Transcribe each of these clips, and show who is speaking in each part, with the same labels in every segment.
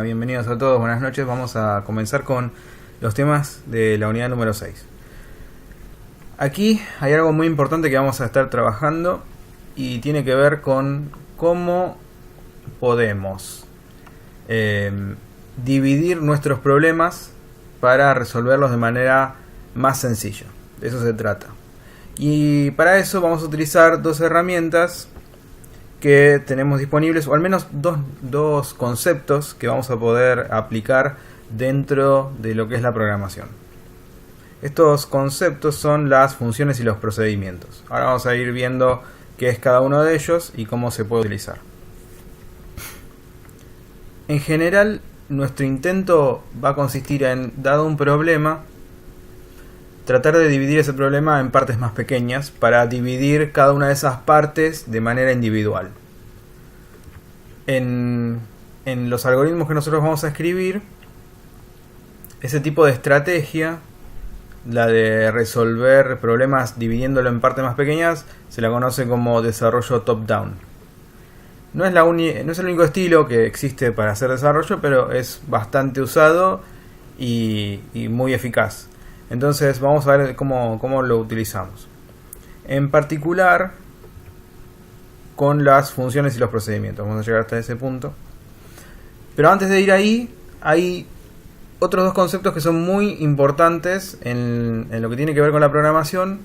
Speaker 1: Bienvenidos a todos, buenas noches. Vamos a comenzar con los temas de la unidad número 6. Aquí hay algo muy importante que vamos a estar trabajando y tiene que ver con cómo podemos dividir nuestros problemas para resolverlos de manera más sencilla. De eso se trata. Y para eso vamos a utilizar dos herramientas que tenemos disponibles, o al menos dos conceptos que vamos a poder aplicar dentro de lo que es la programación. Estos conceptos son las funciones y los procedimientos. Ahora vamos a ir viendo qué es cada uno de ellos y cómo se puede utilizar. En general, nuestro intento va a consistir en, dado un problema, tratar de dividir ese problema en partes más pequeñas para dividir cada una de esas partes de manera individual. En los algoritmos que nosotros vamos a escribir, ese tipo de estrategia, la de resolver problemas dividiéndolo en partes más pequeñas, se la conoce como desarrollo top-down. No es el único estilo que existe para hacer desarrollo, pero es bastante usado y muy eficaz. Entonces vamos a ver cómo lo utilizamos. En particular con las funciones y los procedimientos. Vamos a llegar hasta ese punto. Pero antes de ir ahí, hay otros dos conceptos que son muy importantes en lo que tiene que ver con la programación.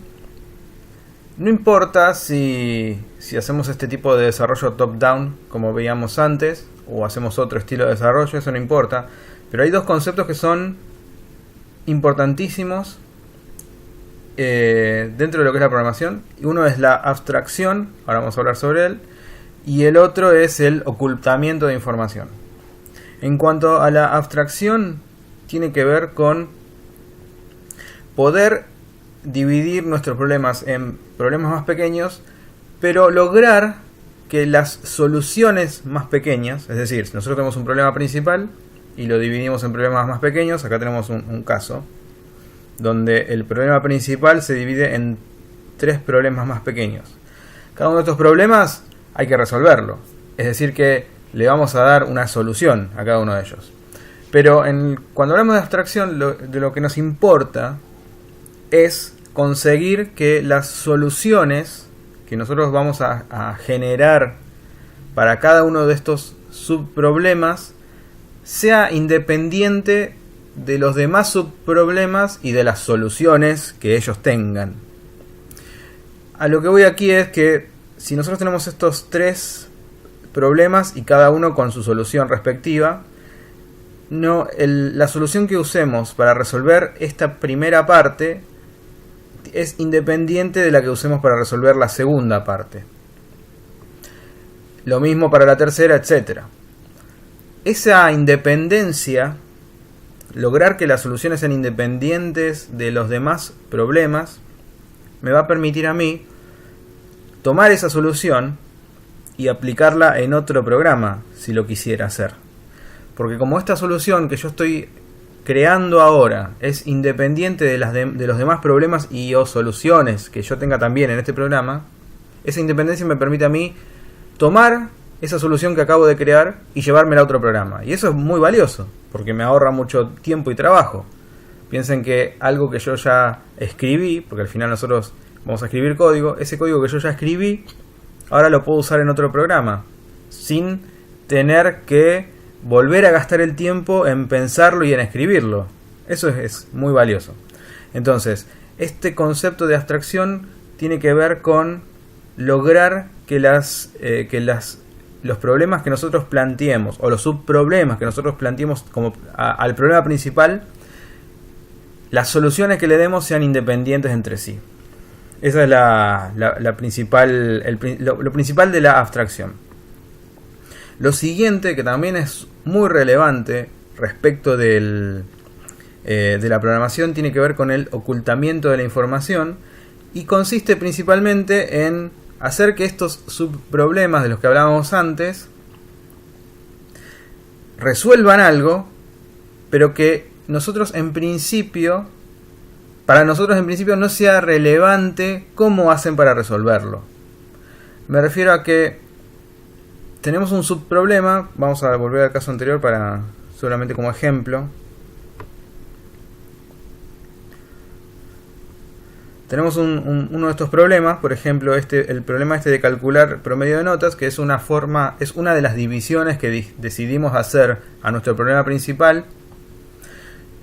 Speaker 1: No importa si hacemos este tipo de desarrollo top-down, como veíamos antes, o hacemos otro estilo de desarrollo, eso no importa. Pero hay dos conceptos que son importantísimos dentro de lo que es la programación. Uno es la abstracción, ahora vamos a hablar sobre él, y el otro es el ocultamiento de información. En cuanto a la abstracción, tiene que ver con poder dividir nuestros problemas en problemas más pequeños, pero lograr que las soluciones más pequeñas, es decir, si nosotros tenemos un problema principal y lo dividimos en problemas más pequeños, acá tenemos un caso donde el problema principal se divide en 3 problemas más pequeños. Cada uno de estos problemas hay que resolverlo, es decir que le vamos a dar una solución a cada uno de ellos. Pero cuando hablamos de abstracción, de lo que nos importa es conseguir que las soluciones que nosotros vamos a generar para cada uno de estos subproblemas sea independiente de los demás subproblemas y de las soluciones que ellos tengan. A lo que voy aquí es que si nosotros tenemos estos 3 problemas y cada uno con su solución respectiva, la solución que usemos para resolver esta primera parte es independiente de la que usemos para resolver la segunda parte. Lo mismo para la tercera, etcétera. Esa independencia, lograr que las soluciones sean independientes de los demás problemas, me va a permitir a mí tomar esa solución y aplicarla en otro programa, si lo quisiera hacer. Porque como esta solución que yo estoy creando ahora es independiente de los demás problemas y o soluciones que yo tenga también en este programa, esa independencia me permite a mí tomar esa solución que acabo de crear y llevármela a otro programa. Y eso es muy valioso, porque me ahorra mucho tiempo y trabajo. Piensen que algo que yo ya escribí, porque al final nosotros vamos a escribir código, ese código que yo ya escribí, ahora lo puedo usar en otro programa, sin tener que volver a gastar el tiempo en pensarlo y en escribirlo. Eso es muy valioso. Entonces, este concepto de abstracción tiene que ver con lograr que los problemas que nosotros planteemos, o los subproblemas que nosotros planteemos como al problema principal, las soluciones que le demos sean independientes entre sí. Esa es lo principal de la abstracción. Lo siguiente, que también es muy relevante respecto de la programación, tiene que ver con el ocultamiento de la información, y consiste principalmente en hacer que estos subproblemas de los que hablábamos antes resuelvan algo, pero que para nosotros en principio no sea relevante cómo hacen para resolverlo. Me refiero a que tenemos un subproblema, vamos a volver al caso anterior para solamente como ejemplo. Tenemos uno de estos problemas, por ejemplo, el problema de calcular promedio de notas, que es una de las divisiones que decidimos hacer a nuestro problema principal.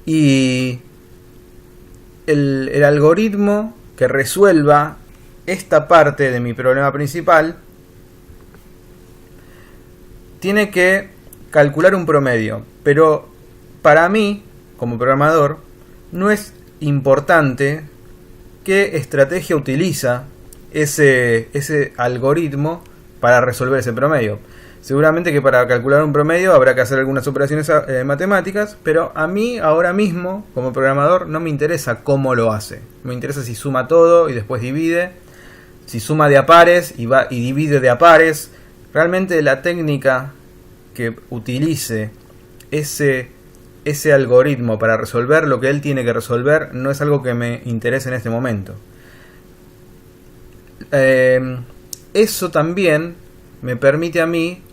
Speaker 1: Y el algoritmo que resuelva esta parte de mi problema principal tiene que calcular un promedio, pero para mí, como programador, no es importante qué estrategia utiliza ese algoritmo para resolver ese promedio. Seguramente que para calcular un promedio habrá que hacer algunas operaciones matemáticas, pero a mí ahora mismo, como programador, no me interesa cómo lo hace. Me interesa si suma todo y después divide, si suma de a pares y divide de a pares. Realmente la técnica que utilice ese algoritmo para resolver lo que él tiene que resolver no es algo que me interese en este momento. Eso también me permite a mí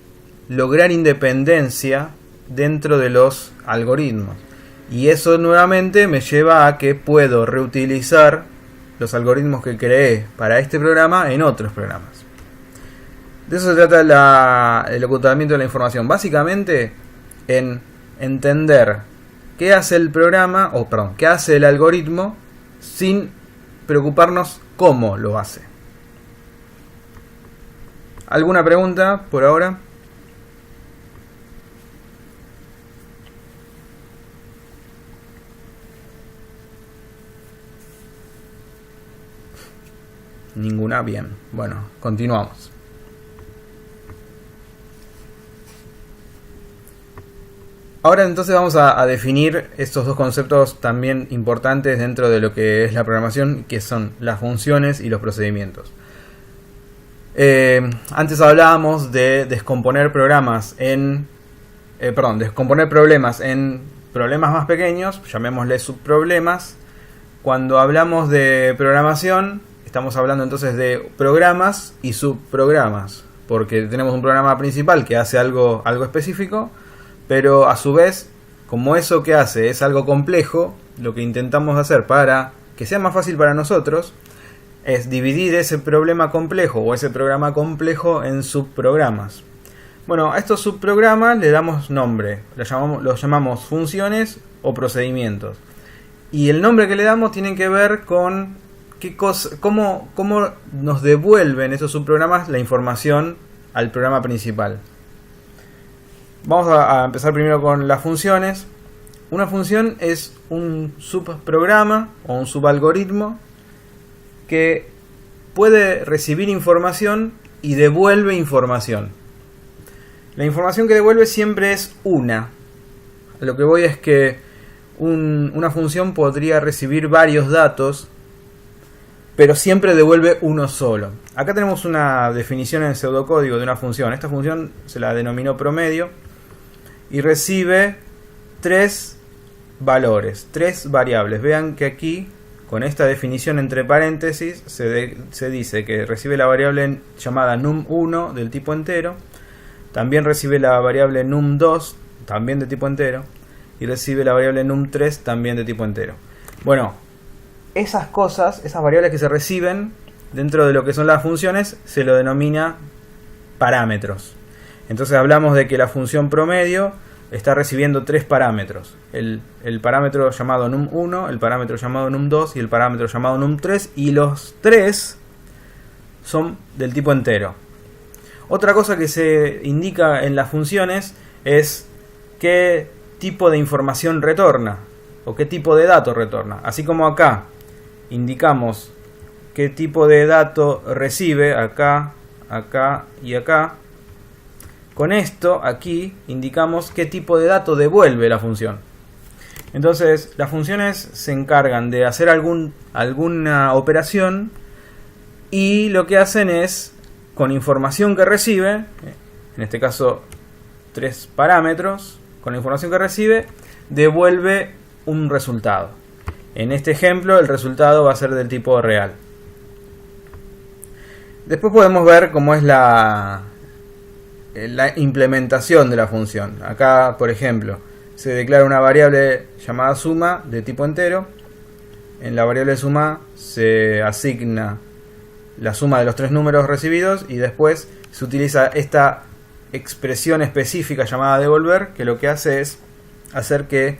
Speaker 1: lograr independencia dentro de los algoritmos. Y eso nuevamente me lleva a que puedo reutilizar los algoritmos que creé para este programa en otros programas. De eso se trata el ocultamiento de la información. Básicamente en entender qué hace el programa, qué hace el algoritmo sin preocuparnos cómo lo hace. ¿Alguna pregunta por ahora? Ninguna, bien. Bueno, continuamos. Ahora entonces vamos a definir estos dos conceptos también importantes dentro de lo que es la programación, que son las funciones y los procedimientos. Antes hablábamos de descomponer problemas en problemas más pequeños, llamémosle subproblemas. Cuando hablamos de programación, estamos hablando entonces de programas y subprogramas, porque tenemos un programa principal que hace algo específico, pero a su vez, como eso que hace es algo complejo, lo que intentamos hacer para que sea más fácil para nosotros es dividir ese problema complejo o ese programa complejo en subprogramas. Bueno, a estos subprogramas le damos nombre, los llamamos funciones o procedimientos. Y el nombre que le damos tiene que ver con cómo nos devuelven esos subprogramas la información al programa principal. Vamos a empezar primero con las funciones. Una función es un subprograma o un subalgoritmo que puede recibir información y devuelve información. La información que devuelve siempre es una. A lo que voy es que una función podría recibir varios datos, pero siempre devuelve uno solo. Acá tenemos una definición en el pseudocódigo de una función. Esta función se la denominó promedio y recibe tres valores, tres variables. Vean que aquí, con esta definición entre paréntesis, se dice que recibe la variable llamada num1 del tipo entero, también recibe la variable num2 también de tipo entero y recibe la variable num3 también de tipo entero. Bueno, esas variables que se reciben dentro de lo que son las funciones, se lo denomina parámetros. Entonces hablamos de que la función promedio está recibiendo tres parámetros. El parámetro llamado num1, el parámetro llamado num2 y el parámetro llamado num3. Y los tres son del tipo entero. Otra cosa que se indica en las funciones es qué tipo de información retorna o qué tipo de dato retorna. Así como acá indicamos qué tipo de dato recibe acá, acá y acá. Con esto aquí indicamos qué tipo de dato devuelve la función. Entonces las funciones se encargan de hacer alguna operación y lo que hacen es, con información que recibe, en este caso tres parámetros, con la información que recibe devuelve un resultado. En este ejemplo el resultado va a ser del tipo real. Después podemos ver cómo es la implementación de la función. Acá, por ejemplo, se declara una variable llamada suma de tipo entero. En la variable suma se asigna la suma de los tres números recibidos y después se utiliza esta expresión específica llamada devolver, que lo que hace es hacer que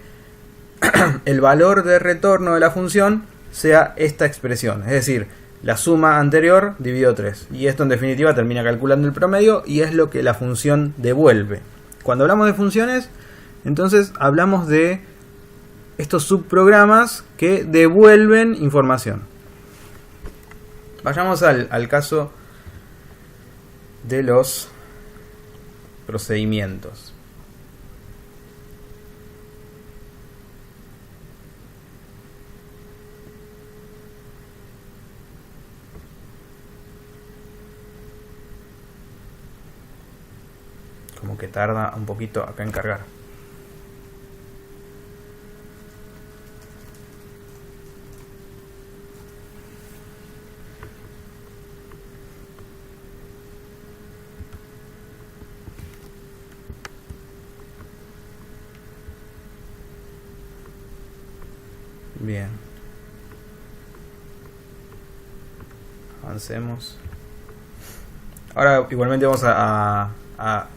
Speaker 1: el valor de retorno de la función sea esta expresión, es decir, la suma anterior dividido 3. Y esto en definitiva termina calculando el promedio y es lo que la función devuelve. Cuando hablamos de funciones, entonces hablamos de estos subprogramas que devuelven información. Vayamos al caso de los procedimientos. Como que tarda un poquito acá en cargar. Bien. Avancemos. Ahora igualmente vamos a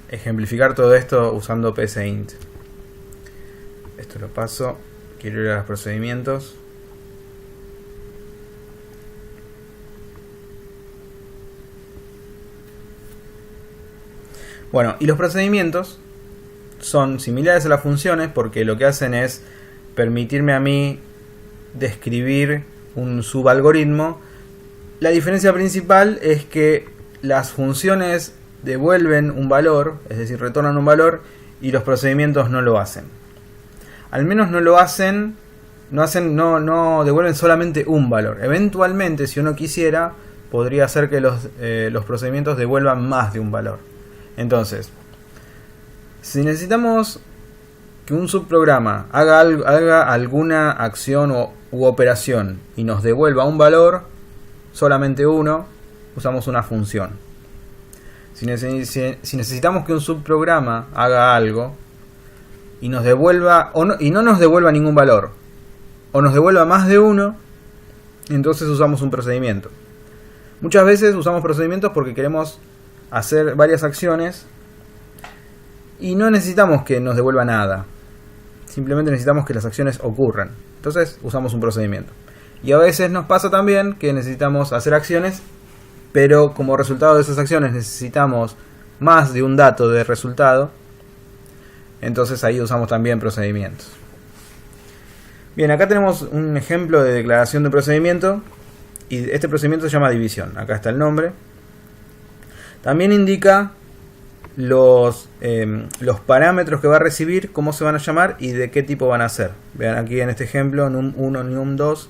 Speaker 1: ejemplificar todo esto usando psint. Esto lo paso. Quiero ir a los procedimientos. Bueno, y los procedimientos son similares a las funciones porque lo que hacen es permitirme a mí describir un subalgoritmo. La diferencia principal es que las funciones devuelven un valor, es decir, retornan un valor, y los procedimientos no lo hacen. Al menos no lo hacen, no devuelven solamente un valor. Eventualmente, si uno quisiera, podría hacer que los procedimientos devuelvan más de un valor. Entonces, si necesitamos que un subprograma haga alguna acción u operación y nos devuelva un valor, solamente uno, usamos una función. Si necesitamos que un subprograma haga algo y nos devuelva y no nos devuelva ningún valor, o nos devuelva más de uno, entonces usamos un procedimiento. Muchas veces usamos procedimientos porque queremos hacer varias acciones y no necesitamos que nos devuelva nada. Simplemente necesitamos que las acciones ocurran. Entonces usamos un procedimiento. Y a veces nos pasa también que necesitamos hacer acciones, pero como resultado de esas acciones necesitamos más de un dato de resultado. Entonces ahí usamos también procedimientos. Bien, acá tenemos un ejemplo de declaración de procedimiento. Y este procedimiento se llama división. Acá está el nombre. También indica los parámetros que va a recibir, cómo se van a llamar y de qué tipo van a ser. Vean aquí en este ejemplo, num1 y num2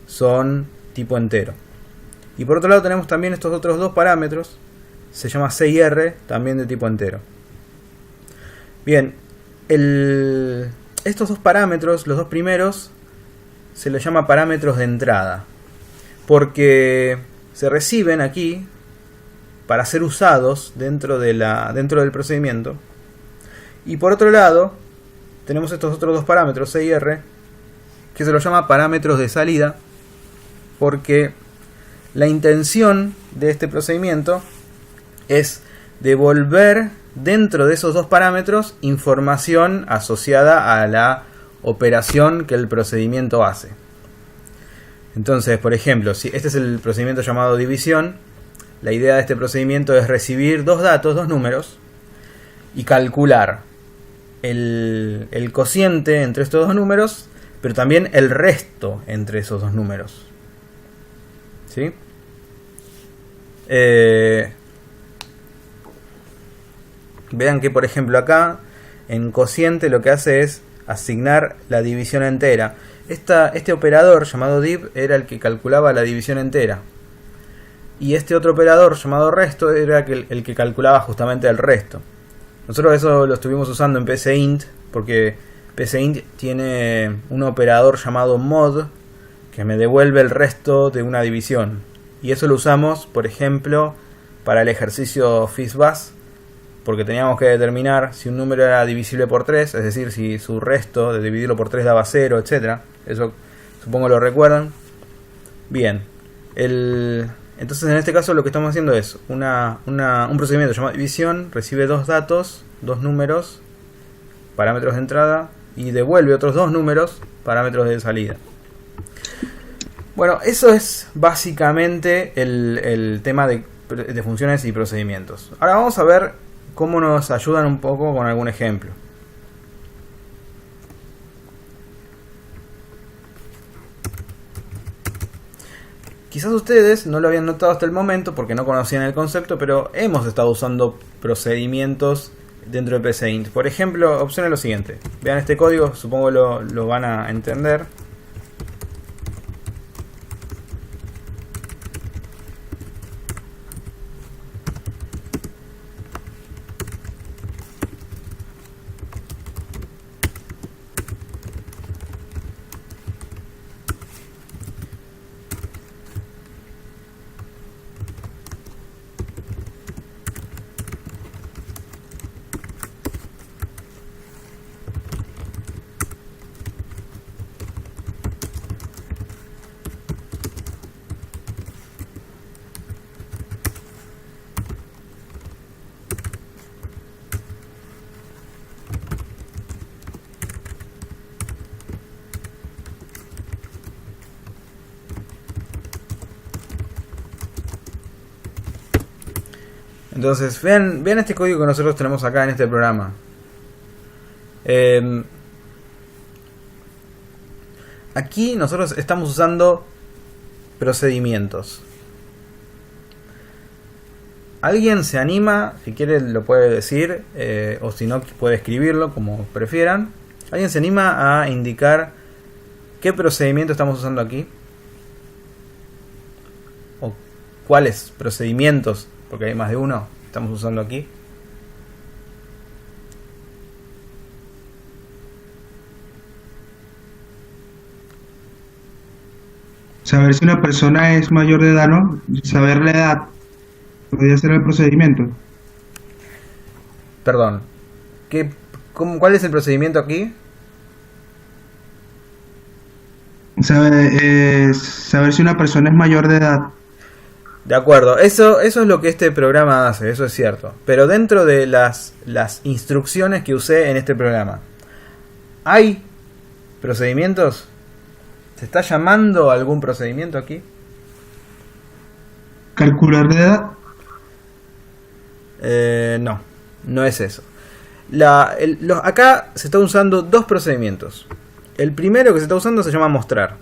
Speaker 1: son tipo entero. Y por otro lado tenemos también estos otros dos parámetros, se llama C y R, también de tipo entero. Bien, estos dos parámetros, los dos primeros, se les llama parámetros de entrada, porque se reciben aquí para ser usados dentro del procedimiento. Y por otro lado, tenemos estos otros dos parámetros, C y R, que se los llama parámetros de salida, porque la intención de este procedimiento es devolver dentro de esos dos parámetros información asociada a la operación que el procedimiento hace. Entonces, por ejemplo, si este es el procedimiento llamado división, la idea de este procedimiento es recibir dos datos, dos números, y calcular el cociente entre estos dos números, pero también el resto entre esos dos números. ¿Sí? Vean que, por ejemplo, acá en cociente lo que hace es asignar la división entera. Este operador llamado div era el que calculaba la división entera. Y este otro operador llamado resto era el que calculaba justamente el resto. Nosotros eso lo estuvimos usando en psint, porque psint tiene un operador llamado mod que me devuelve el resto de una división. Y eso lo usamos, por ejemplo, para el ejercicio FISBAS, porque teníamos que determinar si un número era divisible por 3, es decir, si su resto de dividirlo por 3 daba 0, etc. Eso supongo lo recuerdan. Bien, entonces en este caso lo que estamos haciendo es un procedimiento llamado división, recibe dos datos, dos números, parámetros de entrada, y devuelve otros dos números, parámetros de salida. Bueno, eso es básicamente el tema de funciones y procedimientos. Ahora vamos a ver cómo nos ayudan un poco con algún ejemplo. Quizás ustedes no lo habían notado hasta el momento porque no conocían el concepto, pero hemos estado usando procedimientos dentro de PCInt. Por ejemplo, observen lo siguiente. Vean este código, supongo lo van a entender. Entonces, vean este código que nosotros tenemos acá en este programa. Aquí nosotros estamos usando procedimientos. ¿Alguien se anima? Si quiere lo puede decir, o si no puede escribirlo, como prefieran. ¿Alguien se anima a indicar qué procedimiento estamos usando aquí? ¿O cuáles procedimientos? Porque hay más de uno que estamos usando aquí.
Speaker 2: Saber si una persona es mayor de edad, ¿no? Saber la edad. Podría ser el procedimiento.
Speaker 1: Perdón. ¿Cuál es el procedimiento aquí?
Speaker 2: Saber si una persona es mayor de edad.
Speaker 1: De acuerdo, eso es lo que este programa hace, eso es cierto. Pero dentro de las instrucciones que usé en este programa, ¿hay procedimientos? ¿Se está llamando algún procedimiento aquí?
Speaker 2: ¿Calcular la edad?
Speaker 1: No es eso. Acá se está usando dos procedimientos. El primero que se está usando se llama mostrar.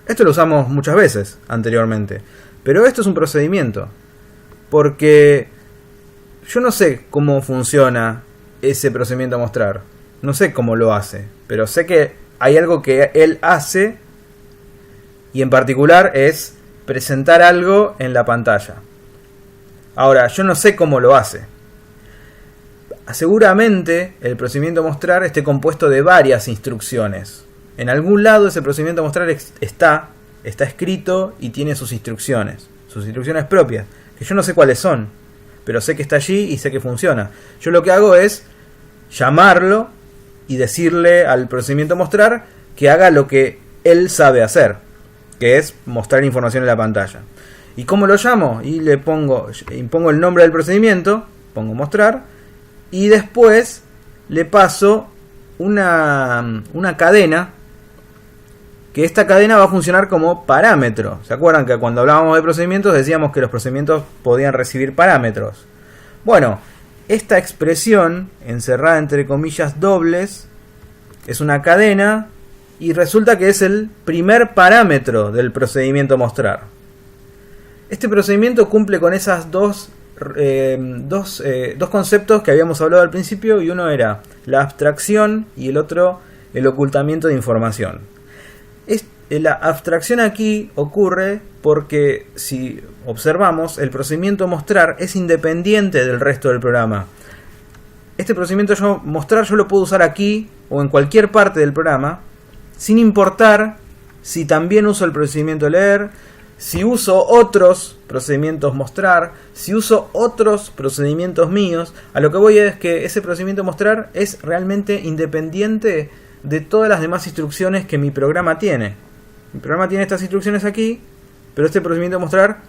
Speaker 1: Esto lo usamos muchas veces anteriormente. Pero esto es un procedimiento. Porque yo no sé cómo funciona ese procedimiento a mostrar. No sé cómo lo hace. Pero sé que hay algo que él hace. Y en particular es presentar algo en la pantalla. Ahora, yo no sé cómo lo hace. Seguramente el procedimiento mostrar esté compuesto de varias instrucciones. En algún lado ese procedimiento mostrar está escrito y tiene sus instrucciones propias, que yo no sé cuáles son, pero sé que está allí y sé que funciona. Yo lo que hago es llamarlo y decirle al procedimiento mostrar que haga lo que él sabe hacer, que es mostrar información en la pantalla. ¿Y cómo lo llamo? Y impongo el nombre del procedimiento, pongo mostrar, y después le paso una cadena, que esta cadena va a funcionar como parámetro. ¿Se acuerdan que cuando hablábamos de procedimientos decíamos que los procedimientos podían recibir parámetros? Bueno, esta expresión, encerrada entre comillas dobles, es una cadena y resulta que es el primer parámetro del procedimiento mostrar. Este procedimiento cumple con esas dos conceptos que habíamos hablado al principio, y uno era la abstracción y el otro el ocultamiento de información. La abstracción aquí ocurre porque, si observamos, el procedimiento mostrar es independiente del resto del programa. Este procedimiento mostrar yo lo puedo usar aquí o en cualquier parte del programa, sin importar si también uso el procedimiento leer, si uso otros procedimientos mostrar, si uso otros procedimientos míos, a lo que voy es que ese procedimiento mostrar es realmente independiente de todas las demás instrucciones que mi programa tiene. Mi programa tiene estas instrucciones aquí, pero este procedimiento mostrar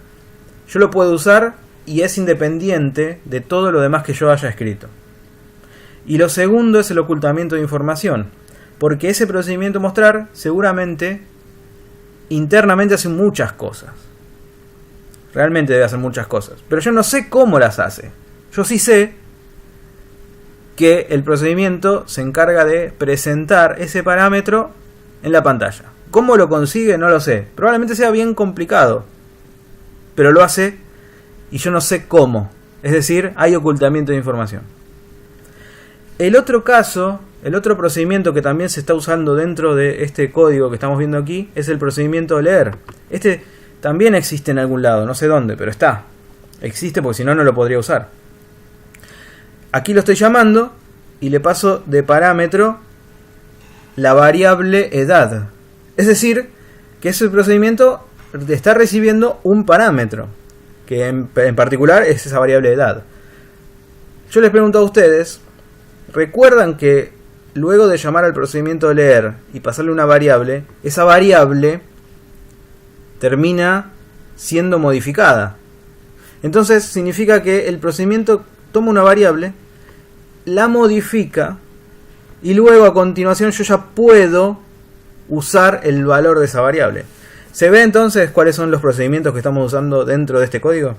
Speaker 1: yo lo puedo usar y es independiente de todo lo demás que yo haya escrito. Y lo segundo es el ocultamiento de información, porque ese procedimiento mostrar seguramente internamente hace muchas cosas. Realmente debe hacer muchas cosas, pero yo no sé cómo las hace. Yo sí sé que el procedimiento se encarga de presentar ese parámetro en la pantalla. ¿Cómo lo consigue? No lo sé. Probablemente sea bien complicado, pero lo hace y yo no sé cómo. Es decir, hay ocultamiento de información. El otro caso, el otro procedimiento que también se está usando dentro de este código que estamos viendo aquí es el procedimiento de leer. Este también existe en algún lado, no sé dónde, pero está. Existe porque si no, no lo podría usar. Aquí lo estoy llamando y le paso de parámetro la variable edad. Es decir, que ese procedimiento está recibiendo un parámetro, que en particular es esa variable edad. Yo les pregunto a ustedes, ¿recuerdan que luego de llamar al procedimiento de leer y pasarle una variable, esa variable termina siendo modificada? Entonces significa que el procedimiento toma una variable, la modifica y luego a continuación yo ya puedo usar el valor de esa variable. ¿Se ve entonces cuáles son los procedimientos que estamos usando dentro de este código?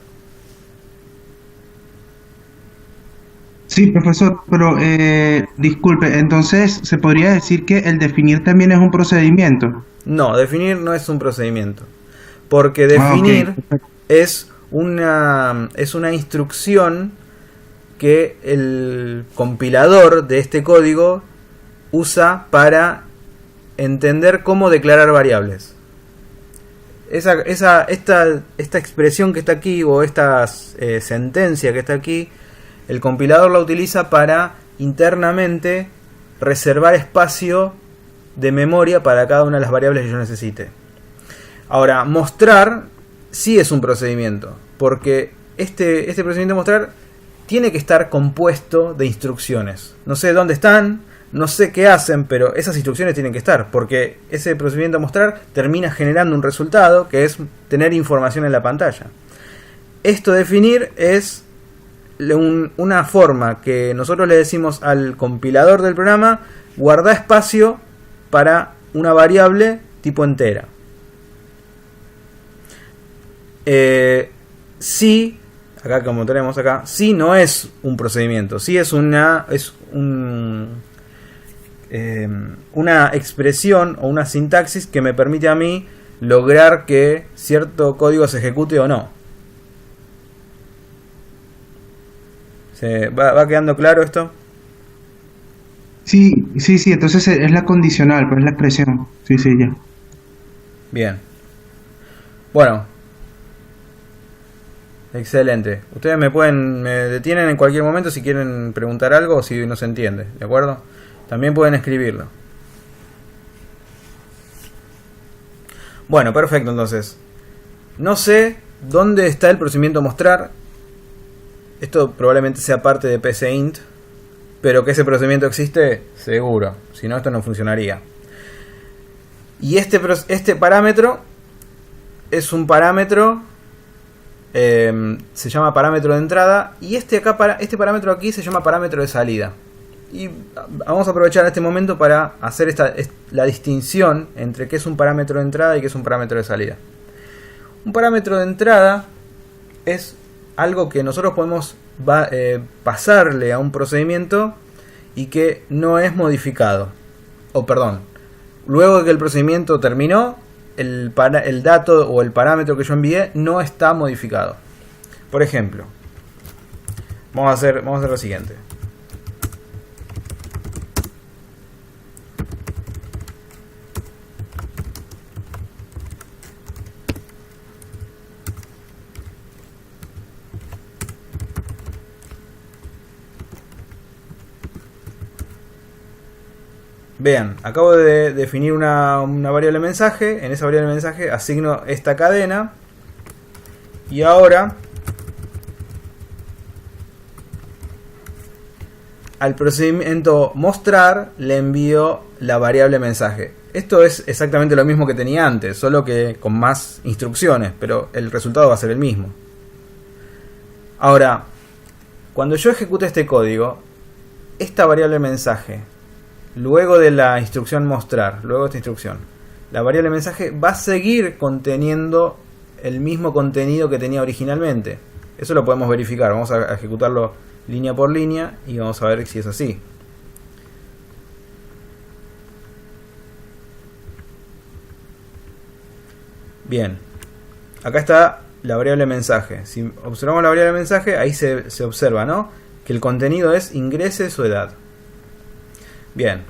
Speaker 2: Sí, profesor, pero disculpe, entonces se podría decir que el definir también es un procedimiento.
Speaker 1: No, definir no es un procedimiento, porque definir
Speaker 2: Ok.
Speaker 1: es una instrucción que el compilador de este código usa para entender cómo declarar variables. Esta expresión que está aquí, o esta sentencia que está aquí, el compilador la utiliza para internamente reservar espacio de memoria para cada una de las variables que yo necesite. Ahora, mostrar sí es un procedimiento, porque este procedimiento de mostrar tiene que estar compuesto de instrucciones. No sé dónde están, no sé qué hacen, pero esas instrucciones tienen que estar, porque ese procedimiento de mostrar termina generando un resultado que es tener información en la pantalla. Esto definir es una forma que nosotros le decimos al compilador del programa: guarda espacio para una variable tipo entera. Si, acá como tenemos acá, si no es un procedimiento, si es una expresión o una sintaxis que me permite a mí lograr que cierto código se ejecute o no. ¿Va quedando claro esto?
Speaker 2: Sí, entonces es la condicional, pero es la expresión. Sí, ya.
Speaker 1: Bien. Bueno. Excelente. Ustedes me detienen en cualquier momento si quieren preguntar algo o si no se entiende, ¿de acuerdo? También pueden escribirlo. Bueno, perfecto, entonces. No sé dónde está el procedimiento mostrar. Esto probablemente sea parte de PCInt, pero que ese procedimiento existe, seguro. Si no, esto no funcionaría. Y este parámetro es un parámetro, se llama parámetro de entrada, y este parámetro aquí se llama parámetro de salida. Y vamos a aprovechar este momento para hacer la distinción entre qué es un parámetro de entrada y qué es un parámetro de salida. Un parámetro de entrada es algo que nosotros podemos pasarle a un procedimiento y que no es modificado. Luego de que el procedimiento terminó, el dato o el parámetro que yo envié no está modificado. Por ejemplo, vamos a hacer lo siguiente. Vean, acabo de definir una variable mensaje. En esa variable mensaje asigno esta cadena Y ahora al procedimiento mostrar le envío la variable mensaje. Esto es exactamente lo mismo que tenía antes, solo que con más instrucciones, pero el resultado va a ser el mismo. Ahora, cuando yo ejecute este código, esta variable mensaje, luego de la instrucción mostrar, luego de esta instrucción, la variable mensaje va a seguir conteniendo el mismo contenido que tenía originalmente. Eso lo podemos verificar. Vamos a ejecutarlo línea por línea y vamos a ver si es así. Bien, acá está la variable mensaje. Si observamos la variable mensaje, ahí se observa, ¿no?, que el contenido es ingrese su edad. Bien,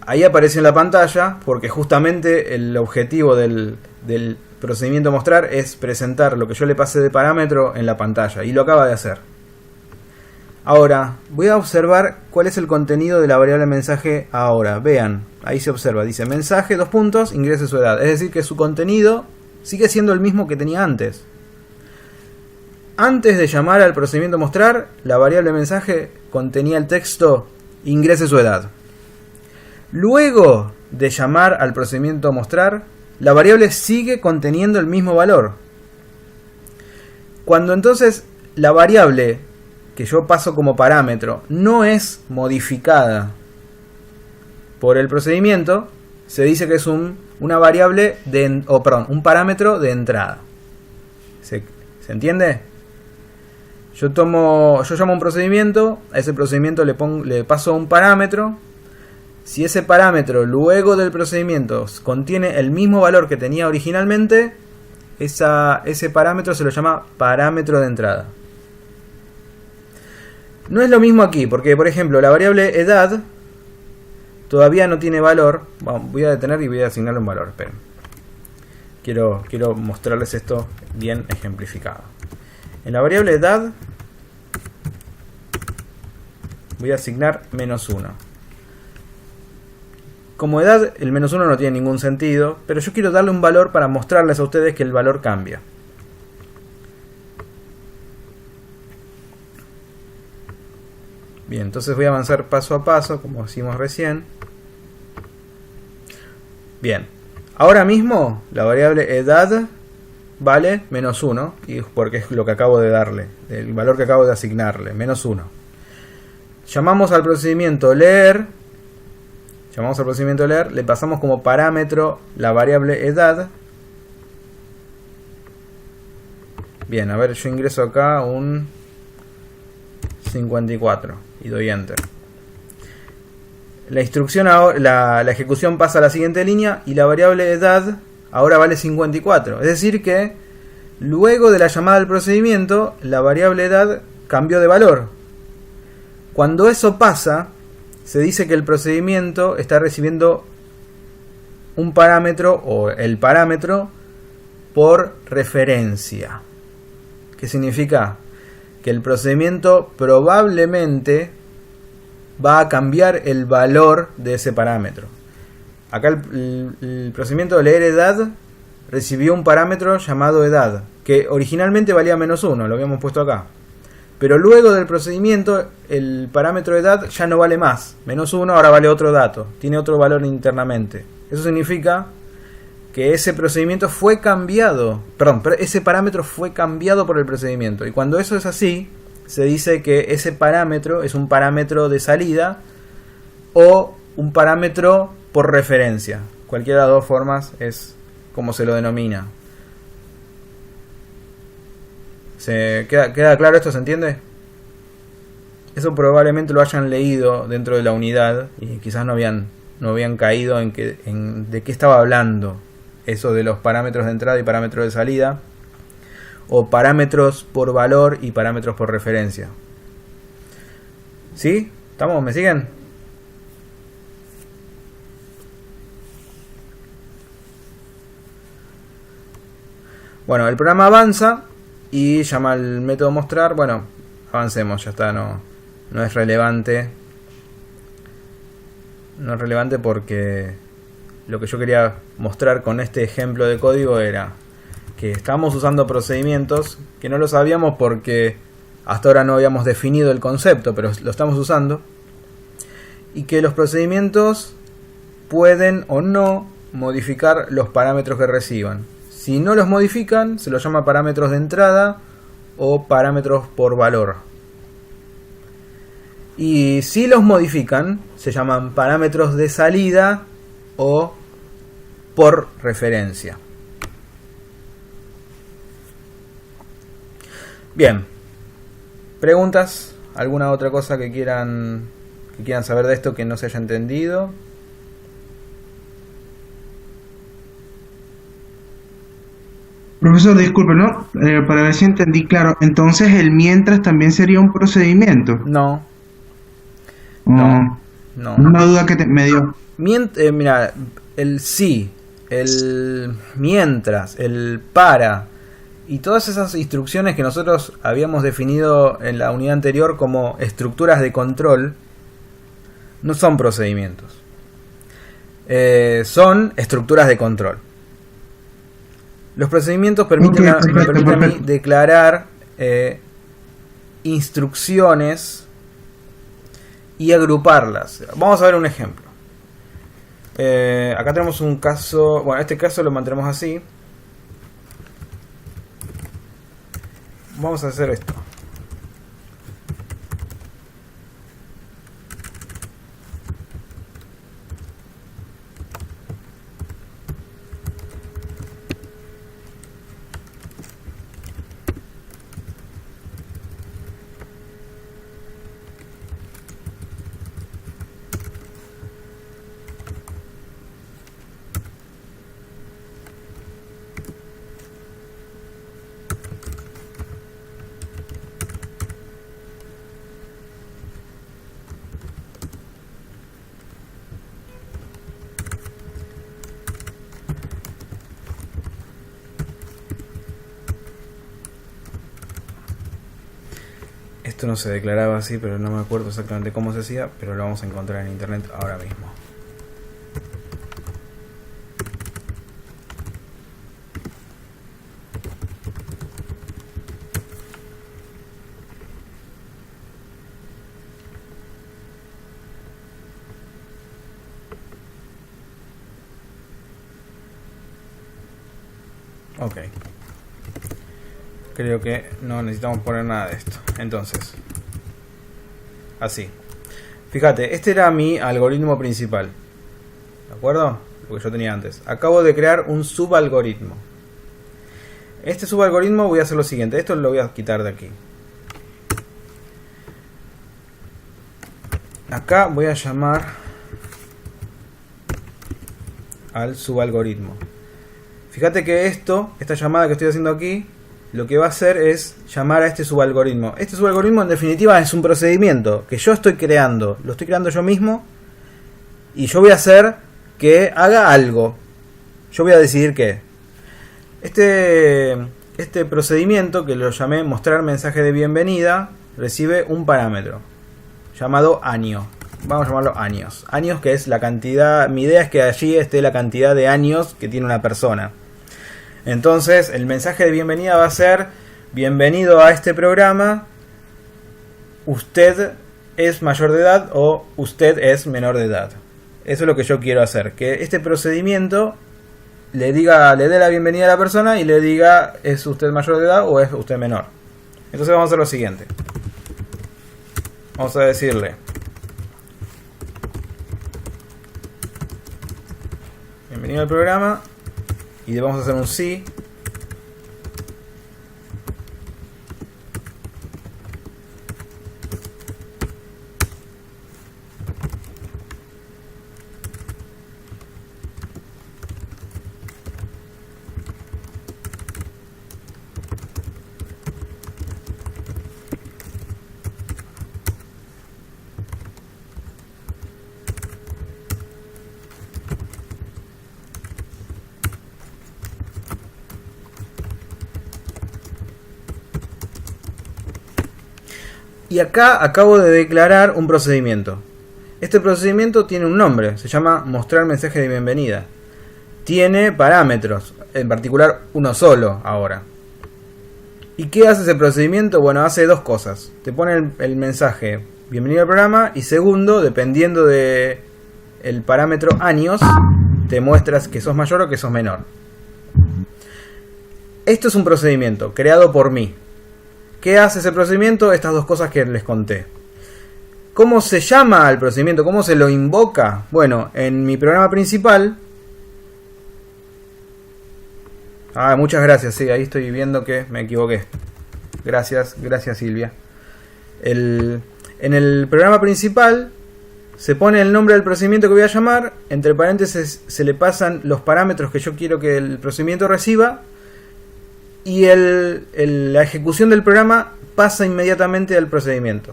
Speaker 1: ahí aparece en la pantalla porque justamente el objetivo del procedimiento mostrar es presentar lo que yo le pasé de parámetro en la pantalla, y lo acaba de hacer. Ahora voy a observar cuál es el contenido de la variable mensaje ahora. Vean, ahí se observa, dice mensaje, dos puntos, ingrese su edad. Es decir, que su contenido sigue siendo el mismo que tenía antes. Antes de llamar al procedimiento mostrar, la variable mensaje contenía el texto ingrese su edad. Luego de llamar al procedimiento mostrar, la variable sigue conteniendo el mismo valor. Cuando entonces la variable que yo paso como parámetro no es modificada por el procedimiento, se dice que es una variable un parámetro de entrada. ¿Se entiende? Yo llamo a un procedimiento, a ese procedimiento le paso un parámetro. Si ese parámetro luego del procedimiento contiene el mismo valor que tenía originalmente, ese parámetro se lo llama parámetro de entrada. No es lo mismo aquí, porque por ejemplo la variable edad todavía no tiene valor. Voy a detener y voy a asignarle un valor. Esperen. Quiero mostrarles esto bien ejemplificado. En la variable edad voy a asignar -1. Como edad, el -1 no tiene ningún sentido, pero yo quiero darle un valor para mostrarles a ustedes que el valor cambia. Bien, entonces voy a avanzar paso a paso, como hicimos recién. Bien, ahora mismo la variable edad vale -1, y porque es lo que acabo de darle, el valor que acabo de asignarle, -1. Llamamos al procedimiento leer. Le pasamos como parámetro la variable edad. Bien, a ver, yo ingreso acá un 54 y doy enter. La instrucción, la ejecución pasa a la siguiente línea y la variable edad ahora vale 54. Es decir que luego de la llamada del procedimiento, la variable edad cambió de valor. Cuando eso pasa, se dice que el procedimiento está recibiendo un parámetro o el parámetro por referencia. ¿Qué significa? Que el procedimiento probablemente va a cambiar el valor de ese parámetro. Acá el procedimiento de leer edad recibió un parámetro llamado edad, que originalmente valía -1, lo habíamos puesto acá. Pero luego del procedimiento, el parámetro edad ya no vale más. -1 ahora vale otro dato, tiene otro valor internamente. Eso significa que ese procedimiento fue cambiado, ese parámetro fue cambiado por el procedimiento. Y cuando eso es así, se dice que ese parámetro es un parámetro de salida o un parámetro por referencia. Cualquiera de las dos formas es como se lo denomina. ¿Queda claro esto? ¿Se entiende? Eso probablemente lo hayan leído dentro de la unidad y quizás no habían caído de qué estaba hablando. Eso de los parámetros de entrada y parámetros de salida, o parámetros por valor y parámetros por referencia. ¿Sí? ¿Estamos? ¿Me siguen? Bueno, el programa avanza y llama al método mostrar. Bueno, avancemos, ya está, no es relevante. No es relevante porque lo que yo quería mostrar con este ejemplo de código era que estábamos usando procedimientos que no lo sabíamos porque hasta ahora no habíamos definido el concepto, pero lo estamos usando, y que los procedimientos pueden o no modificar los parámetros que reciban. Si no los modifican, se los llama parámetros de entrada o parámetros por valor. Y si los modifican, se llaman parámetros de salida o por referencia. Bien. ¿Preguntas? ¿Alguna otra cosa que quieran saber de esto que no se haya entendido?
Speaker 2: Profesor, disculpe, ¿no? Para ver si entendí claro. Entonces, el mientras también sería un procedimiento.
Speaker 1: No,
Speaker 2: Mm,
Speaker 1: no.
Speaker 2: Una duda que me dio.
Speaker 1: Mira, el sí, el mientras, el para y todas esas instrucciones que nosotros habíamos definido en la unidad anterior como estructuras de control no son procedimientos. Son estructuras de control. Los procedimientos permiten,
Speaker 2: Ok,
Speaker 1: me permiten a mí
Speaker 2: perfecto.
Speaker 1: declarar instrucciones y agruparlas. Vamos a ver un ejemplo. Acá tenemos un caso, bueno, este caso lo mantenemos así. Vamos a hacer esto. Esto no se declaraba así, pero no me acuerdo exactamente cómo se hacía, pero lo vamos a encontrar en internet ahora mismo. Ok. Creo que no necesitamos poner nada de esto. Entonces, así. Fíjate, este era mi algoritmo principal. ¿De acuerdo? Lo que yo tenía antes. Acabo de crear un subalgoritmo. Este subalgoritmo voy a hacer lo siguiente. Esto lo voy a quitar de aquí. Acá voy a llamar al subalgoritmo. Fíjate que esta llamada que estoy haciendo aquí, lo que va a hacer es llamar a este subalgoritmo. Este subalgoritmo en definitiva es un procedimiento que yo estoy creando. Lo estoy creando yo mismo. Y yo voy a hacer que haga algo. Yo voy a decidir qué. Este procedimiento, que lo llamé mostrar mensaje de bienvenida, recibe un parámetro llamado año. Vamos a llamarlo años. Años, que es la cantidad. Mi idea es que allí esté la cantidad de años que tiene una persona. Entonces el mensaje de bienvenida va a ser: bienvenido a este programa, usted es mayor de edad o usted es menor de edad. Eso es lo que yo quiero hacer, que este procedimiento le dé la bienvenida a la persona y le diga: ¿es usted mayor de edad o es usted menor? Entonces vamos a hacer lo siguiente. Vamos a decirle: bienvenido al programa. Y le vamos a hacer un sí. Y acá acabo de declarar un procedimiento. Este procedimiento tiene un nombre, se llama mostrar mensaje de bienvenida. tiene parámetros, en particular uno solo ahora. ¿Y qué hace ese procedimiento? Bueno, hace dos cosas. Te pone el mensaje bienvenido al programa, y segundo, dependiendo de el parámetro años, te muestras que sos mayor o que sos menor. Esto es un procedimiento creado por mí. ¿Qué hace ese procedimiento? Estas dos cosas que les conté. ¿Cómo se llama al procedimiento? ¿Cómo se lo invoca? Bueno, en mi programa principal... muchas gracias, sí, ahí estoy viendo que me equivoqué. Gracias Silvia. En el programa principal se pone el nombre del procedimiento que voy a llamar, entre paréntesis se le pasan los parámetros que yo quiero que el procedimiento reciba, y la ejecución del programa pasa inmediatamente al procedimiento.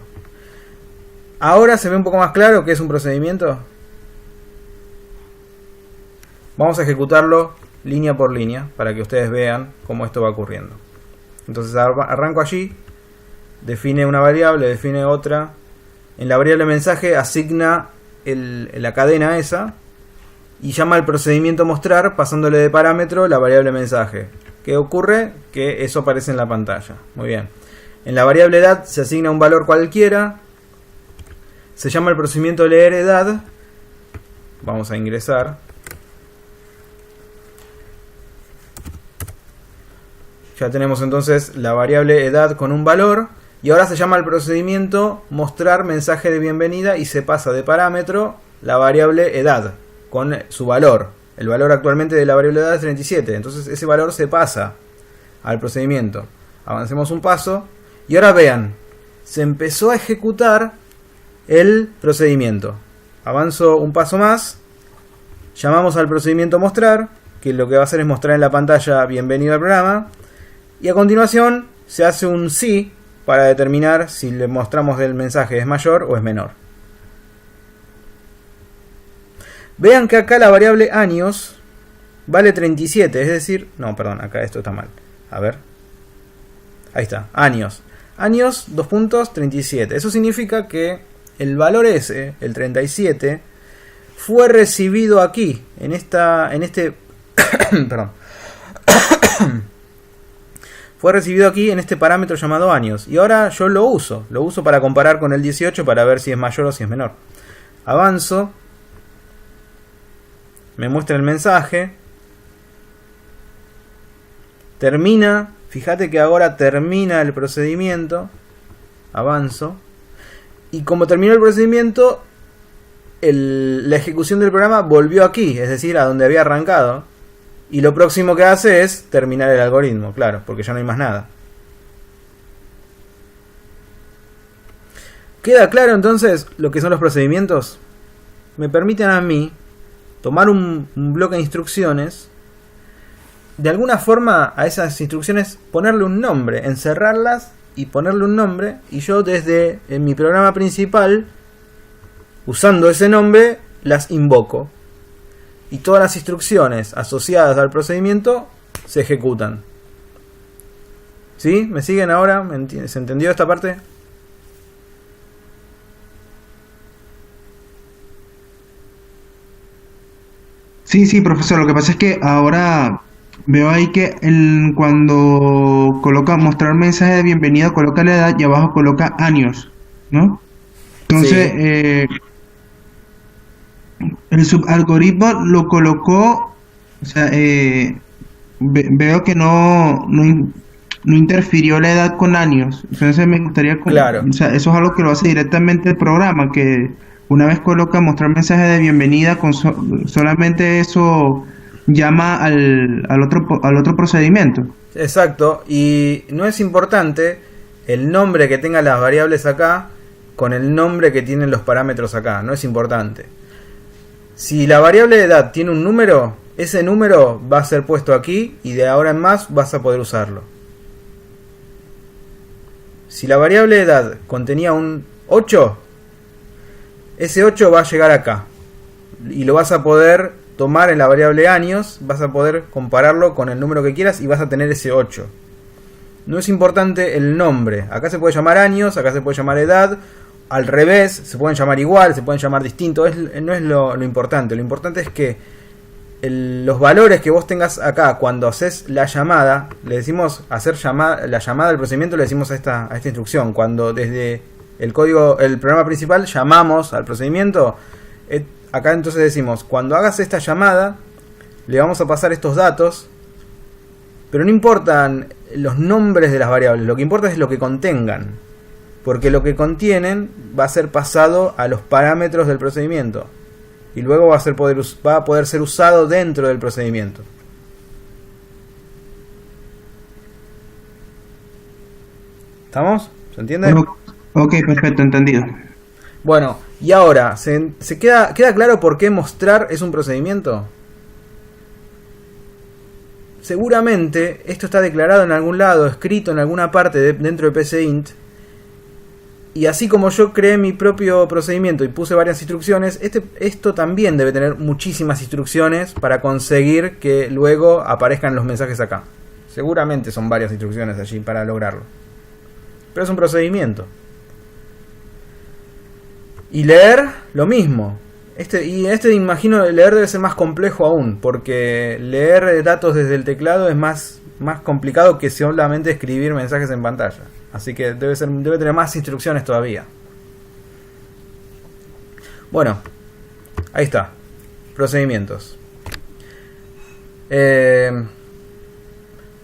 Speaker 1: Ahora se ve un poco más claro qué es un procedimiento. Vamos a ejecutarlo línea por línea para que ustedes vean cómo esto va ocurriendo. Entonces arranco allí, define una variable, define otra. En la variable mensaje asigna la cadena esa y llama al procedimiento mostrar pasándole de parámetro la variable mensaje. ¿Qué ocurre? Que eso aparece en la pantalla. Muy bien. En la variable edad se asigna un valor cualquiera. Se llama el procedimiento leer edad. Vamos a ingresar. Ya tenemos entonces la variable edad con un valor. Y ahora se llama el procedimiento mostrar mensaje de bienvenida y se pasa de parámetro la variable edad con su valor. El valor actualmente de la variable edad es 37. Entonces ese valor se pasa al procedimiento. Avancemos un paso. Y ahora vean, se empezó a ejecutar el procedimiento. Avanzo un paso más. Llamamos al procedimiento mostrar, que lo que va a hacer es mostrar en la pantalla bienvenido al programa. Y a continuación se hace un sí para determinar si le mostramos el mensaje es mayor o es menor. Vean que acá la variable años vale 37, es decir... No, perdón, acá esto está mal. A ver. Ahí está, años. Años, 2 puntos, 37. Eso significa que el valor ese, el 37, fue recibido aquí, en este... perdón. Fue recibido aquí en este parámetro llamado años. Y ahora yo lo uso para comparar con el 18 para ver si es mayor o si es menor. Avanzo. Me muestra el mensaje. Termina. Fíjate que ahora termina el procedimiento. Avanzo. Y como terminó el procedimiento, la ejecución del programa volvió aquí, es decir, a donde había arrancado. Y lo próximo que hace es terminar el algoritmo, claro, porque ya no hay más nada. ¿Queda claro entonces lo que son los procedimientos? Me permiten a mí tomar un bloque de instrucciones, de alguna forma a esas instrucciones ponerle un nombre, encerrarlas y ponerle un nombre, y yo desde en mi programa principal, usando ese nombre, las invoco. Y todas las instrucciones asociadas al procedimiento se ejecutan. ¿Sí? ¿Me siguen ahora? ¿Se entendió esta parte?
Speaker 2: Sí, profesor. Lo que pasa es que ahora veo ahí que cuando coloca mostrar mensaje de bienvenida, coloca la edad y abajo coloca años, ¿no? Entonces,
Speaker 1: Sí.
Speaker 2: El subalgoritmo lo colocó, o sea, veo que no interfirió la edad con años. Entonces me gustaría,
Speaker 1: Claro.
Speaker 2: o sea, eso es algo que lo hace directamente el programa, que una vez coloca mostrar mensaje de bienvenida, solamente eso llama al otro procedimiento.
Speaker 1: Exacto. Y no es importante el nombre que tengan las variables acá con el nombre que tienen los parámetros acá. No es importante. Si la variable de edad tiene un número, ese número va a ser puesto aquí y de ahora en más vas a poder usarlo. Si la variable de edad contenía un 8, ese 8 va a llegar acá. Y lo vas a poder tomar en la variable años, vas a poder compararlo con el número que quieras y vas a tener ese 8. No es importante el nombre. Acá se puede llamar años, acá se puede llamar edad. Al revés, se pueden llamar igual, se pueden llamar distinto, no es lo importante. Lo importante es que los valores que vos tengas acá cuando haces la llamada, le decimos la llamada del procedimiento, le decimos a esta instrucción. Cuando desde el programa principal llamamos al procedimiento, acá entonces decimos, cuando hagas esta llamada, le vamos a pasar estos datos, pero no importan los nombres de las variables, lo que importa es lo que contengan, porque lo que contienen va a ser pasado a los parámetros del procedimiento y luego va a poder ser usado dentro del procedimiento. ¿Estamos? ¿Se entiende?
Speaker 2: Ok, perfecto, entendido.
Speaker 1: Bueno, y ahora, ¿se queda claro por qué mostrar es un procedimiento? Seguramente esto está declarado en algún lado, escrito en alguna parte dentro de PCInt. Y así como yo creé mi propio procedimiento y puse varias instrucciones, esto también debe tener muchísimas instrucciones para conseguir que luego aparezcan los mensajes acá. Seguramente son varias instrucciones allí para lograrlo. Pero es un procedimiento. Y leer, lo mismo. Imagino leer debe ser más complejo aún, porque leer datos desde el teclado es más complicado que solamente escribir mensajes en pantalla. Así que debe tener más instrucciones todavía. Bueno, ahí está. Procedimientos.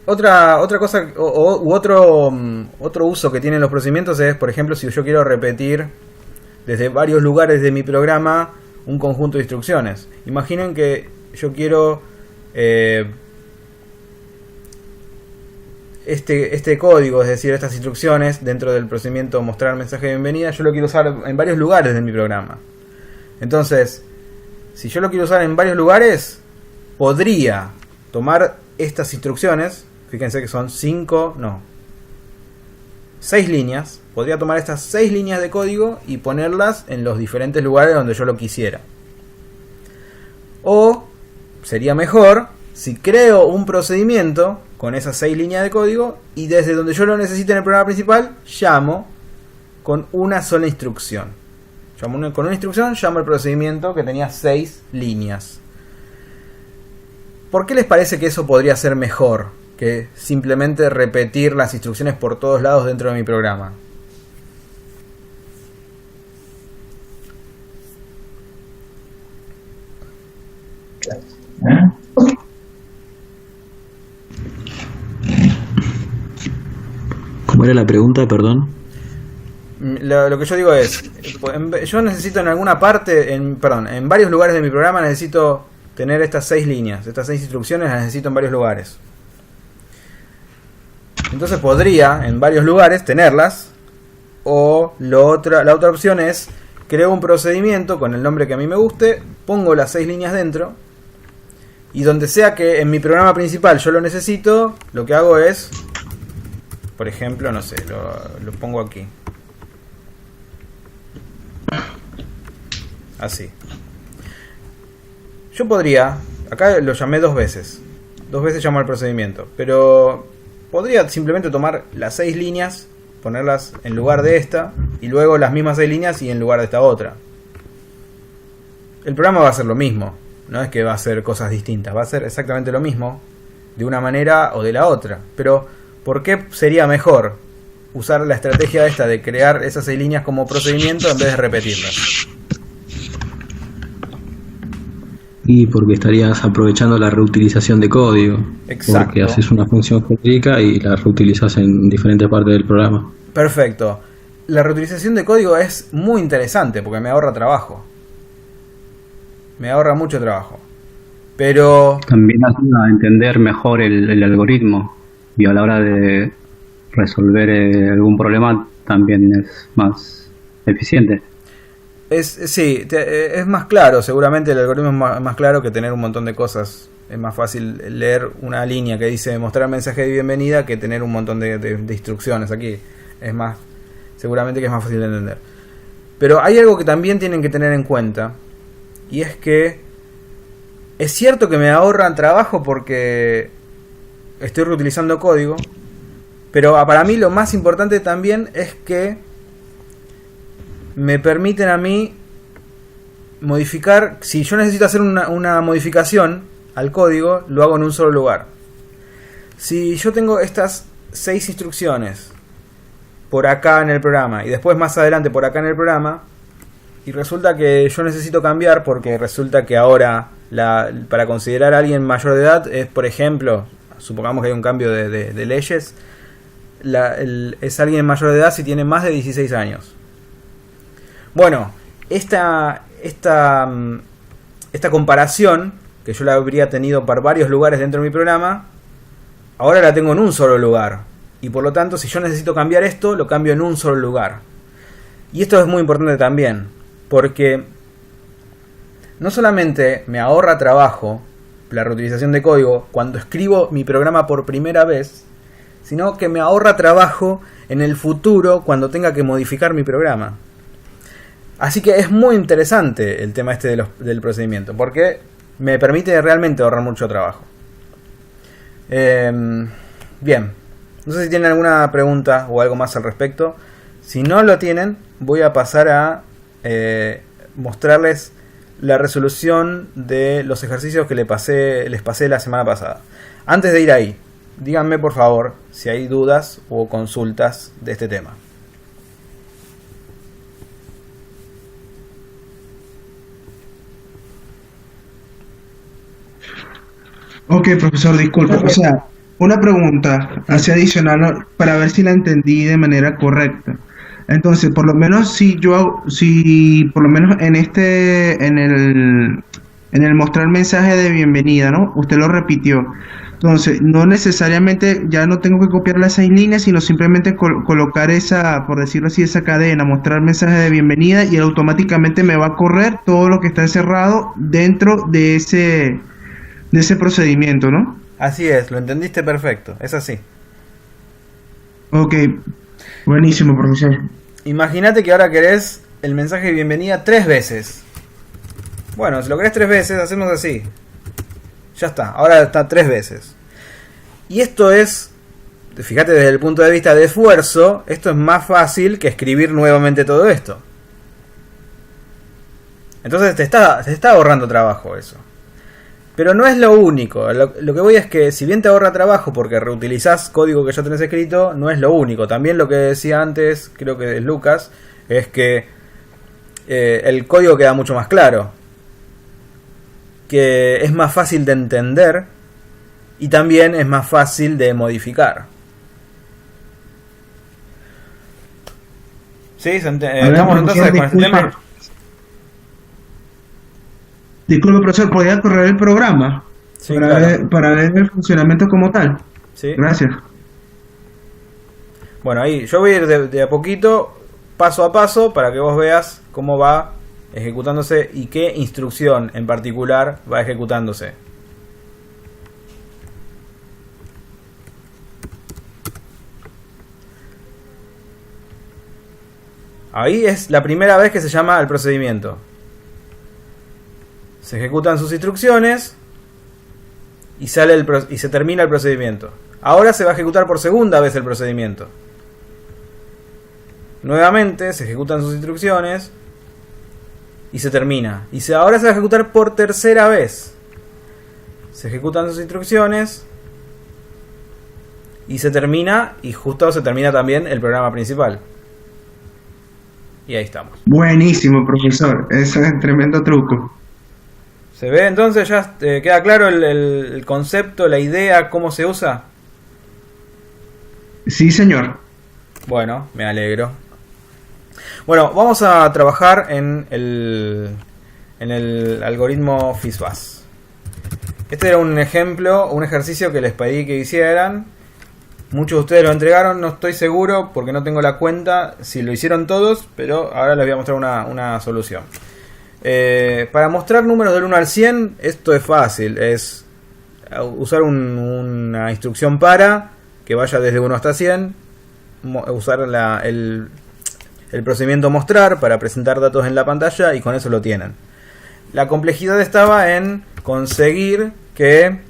Speaker 1: Otra cosa otro uso que tienen los procedimientos es, por ejemplo, si yo quiero repetir desde varios lugares de mi programa un conjunto de instrucciones. Imaginen que yo quiero este código, es decir, estas instrucciones dentro del procedimiento mostrar mensaje de bienvenida, yo lo quiero usar en varios lugares de mi programa. Entonces, si yo lo quiero usar en varios lugares, podría tomar estas instrucciones, fíjense que son 6 líneas. Podría tomar estas 6 líneas de código y ponerlas en los diferentes lugares donde yo lo quisiera. O sería mejor si creo un procedimiento con esas 6 líneas de código y desde donde yo lo necesite en el programa principal, llamo con una sola instrucción. Con una instrucción llamo el procedimiento que tenía 6 líneas. ¿Por qué les parece que eso podría ser mejor que simplemente repetir las instrucciones por todos lados dentro de mi programa?
Speaker 3: ¿Cómo era la pregunta, perdón?
Speaker 1: Lo que yo digo es, yo necesito en alguna parte, en varios lugares de mi programa necesito tener estas 6 líneas, estas 6 instrucciones las necesito en varios lugares. Entonces podría en varios lugares tenerlas, o la otra opción es, creo un procedimiento con el nombre que a mí me guste, pongo las 6 líneas dentro, y donde sea que en mi programa principal yo lo necesito, lo que hago es, por ejemplo, no sé, lo pongo aquí. Así. Yo podría, acá lo llamé 2 veces. 2 veces llamo al procedimiento. Pero podría simplemente tomar las 6 líneas, ponerlas en lugar de esta, y luego las mismas 6 líneas y en lugar de esta otra. El programa va a hacer lo mismo. No es que va a hacer cosas distintas. Va a hacer exactamente lo mismo, de una manera o de la otra. Pero, ¿por qué sería mejor usar la estrategia esta de crear esas 6 líneas como procedimiento en vez de repetirlas?
Speaker 3: Y porque estarías aprovechando la reutilización de código.
Speaker 1: Exacto.
Speaker 3: Porque haces una función genérica y la reutilizas en diferentes partes del programa.
Speaker 1: Perfecto. La reutilización de código es muy interesante porque me ahorra trabajo. Me ahorra mucho trabajo. Pero
Speaker 4: también ayuda a entender mejor el algoritmo, y a la hora de resolver algún problema también es más eficiente.
Speaker 1: Sí, es más claro, seguramente el algoritmo es más claro que tener un montón de cosas. Es más fácil leer una línea que dice mostrar mensaje de bienvenida que tener un montón de instrucciones aquí. Seguramente que es más fácil de entender. Pero hay algo que también tienen que tener en cuenta, y es que es cierto que me ahorran trabajo porque estoy reutilizando código, pero para mí lo más importante también es que me permiten a mí modificar. Si yo necesito hacer una modificación al código, lo hago en un solo lugar. Si yo tengo estas 6 instrucciones por acá en el programa y después más adelante por acá en el programa, y resulta que yo necesito cambiar porque resulta que ahora para considerar a alguien mayor de edad es, por ejemplo, supongamos que hay un cambio de leyes, es alguien mayor de edad si tiene más de 16 años. Bueno, esta comparación, que yo la habría tenido para varios lugares dentro de mi programa, ahora la tengo en un solo lugar. Y por lo tanto, si yo necesito cambiar esto, lo cambio en un solo lugar. Y esto es muy importante también, porque no solamente me ahorra trabajo la reutilización de código cuando escribo mi programa por primera vez, sino que me ahorra trabajo en el futuro cuando tenga que modificar mi programa. Así que es muy interesante el tema este del procedimiento, porque me permite realmente ahorrar mucho trabajo. Bien, no sé si tienen alguna pregunta o algo más al respecto. Si no lo tienen, voy a pasar a mostrarles la resolución de los ejercicios que les pasé la semana pasada. Antes de ir ahí, díganme por favor si hay dudas o consultas de este tema.
Speaker 2: Ok, profesor, disculpe. O sea, una pregunta así adicional para ver si la entendí de manera correcta. Entonces, por lo menos si por lo menos en el mostrar mensaje de bienvenida, ¿no? Usted lo repitió. Entonces, no necesariamente ya no tengo que copiar las 6 líneas, sino simplemente colocar esa, por decirlo así, esa cadena, mostrar mensaje de bienvenida y él automáticamente me va a correr todo lo que está encerrado dentro de ese procedimiento, ¿no?
Speaker 1: Así es, lo entendiste perfecto, es así.
Speaker 2: Ok, buenísimo, profesor.
Speaker 1: Imagínate que ahora querés el mensaje de bienvenida 3 veces. Bueno, si lo querés 3 veces, hacemos así. Ya está, ahora está 3 veces. Y esto es, fíjate desde el punto de vista de esfuerzo, esto es más fácil que escribir nuevamente todo esto. Entonces te está ahorrando trabajo eso. Pero no es lo único. Lo que voy es que si bien te ahorra trabajo porque reutilizás código que ya tenés escrito, no es lo único. También lo que decía antes, creo que es Lucas, es que el código queda mucho más claro. Que es más fácil de entender y también es más fácil de modificar. ¿Sí? Estamos entonces con este tema.
Speaker 2: Disculpe, profesor, ¿podría correr el programa?
Speaker 1: Sí,
Speaker 2: para ver el funcionamiento como tal.
Speaker 1: Sí.
Speaker 2: Gracias.
Speaker 1: Bueno, ahí yo voy a ir de a poquito, paso a paso, para que vos veas cómo va ejecutándose y qué instrucción en particular va ejecutándose. Ahí es la primera vez que se llama al procedimiento. Se ejecutan sus instrucciones y se termina el procedimiento. Ahora se va a ejecutar por segunda vez el procedimiento. Nuevamente se ejecutan sus instrucciones y se termina. Ahora se va a ejecutar por tercera vez. Se ejecutan sus instrucciones y se termina, y justo se termina también el programa principal. Y ahí estamos.
Speaker 2: Buenísimo, profesor. Eso es un tremendo truco.
Speaker 1: ¿Se ve entonces? ¿Ya queda claro el concepto, la idea, cómo se usa?
Speaker 2: Sí, señor.
Speaker 1: Bueno, me alegro. Bueno, vamos a trabajar en el algoritmo FISBAS. Este era un ejemplo, un ejercicio que les pedí que hicieran. Muchos de ustedes lo entregaron, no estoy seguro porque no tengo la cuenta si lo hicieron todos, pero ahora les voy a mostrar una solución. Para mostrar números del 1 al 100, esto es fácil, es usar una instrucción para que vaya desde 1 hasta 100, usar el procedimiento mostrar para presentar datos en la pantalla y con eso lo tienen. La complejidad estaba en conseguir que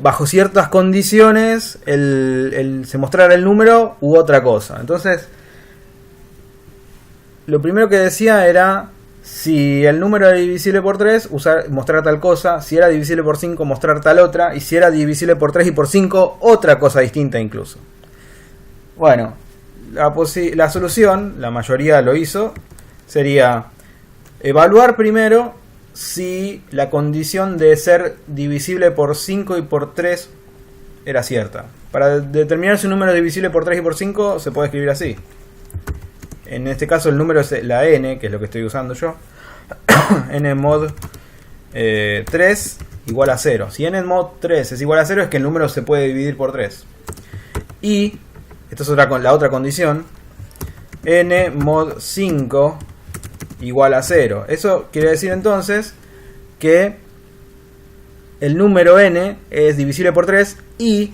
Speaker 1: bajo ciertas condiciones se mostrara el número u otra cosa. Entonces, lo primero que decía era Si el número era divisible por 3, mostrar tal cosa. Si era divisible por 5, mostrar tal otra. Y si era divisible por 3 y por 5, otra cosa distinta incluso. Bueno, la solución, la mayoría lo hizo, sería evaluar primero si la condición de ser divisible por 5 y por 3 era cierta. Para determinar si un número es divisible por 3 y por 5 se puede escribir así. En este caso el número es la n, que es lo que estoy usando yo. n mod 3 igual a 0. Si n mod 3 es igual a 0 es que el número se puede dividir por 3. Y, esta es la otra condición, n mod 5 igual a 0. Eso quiere decir entonces que el número n es divisible por 3 y,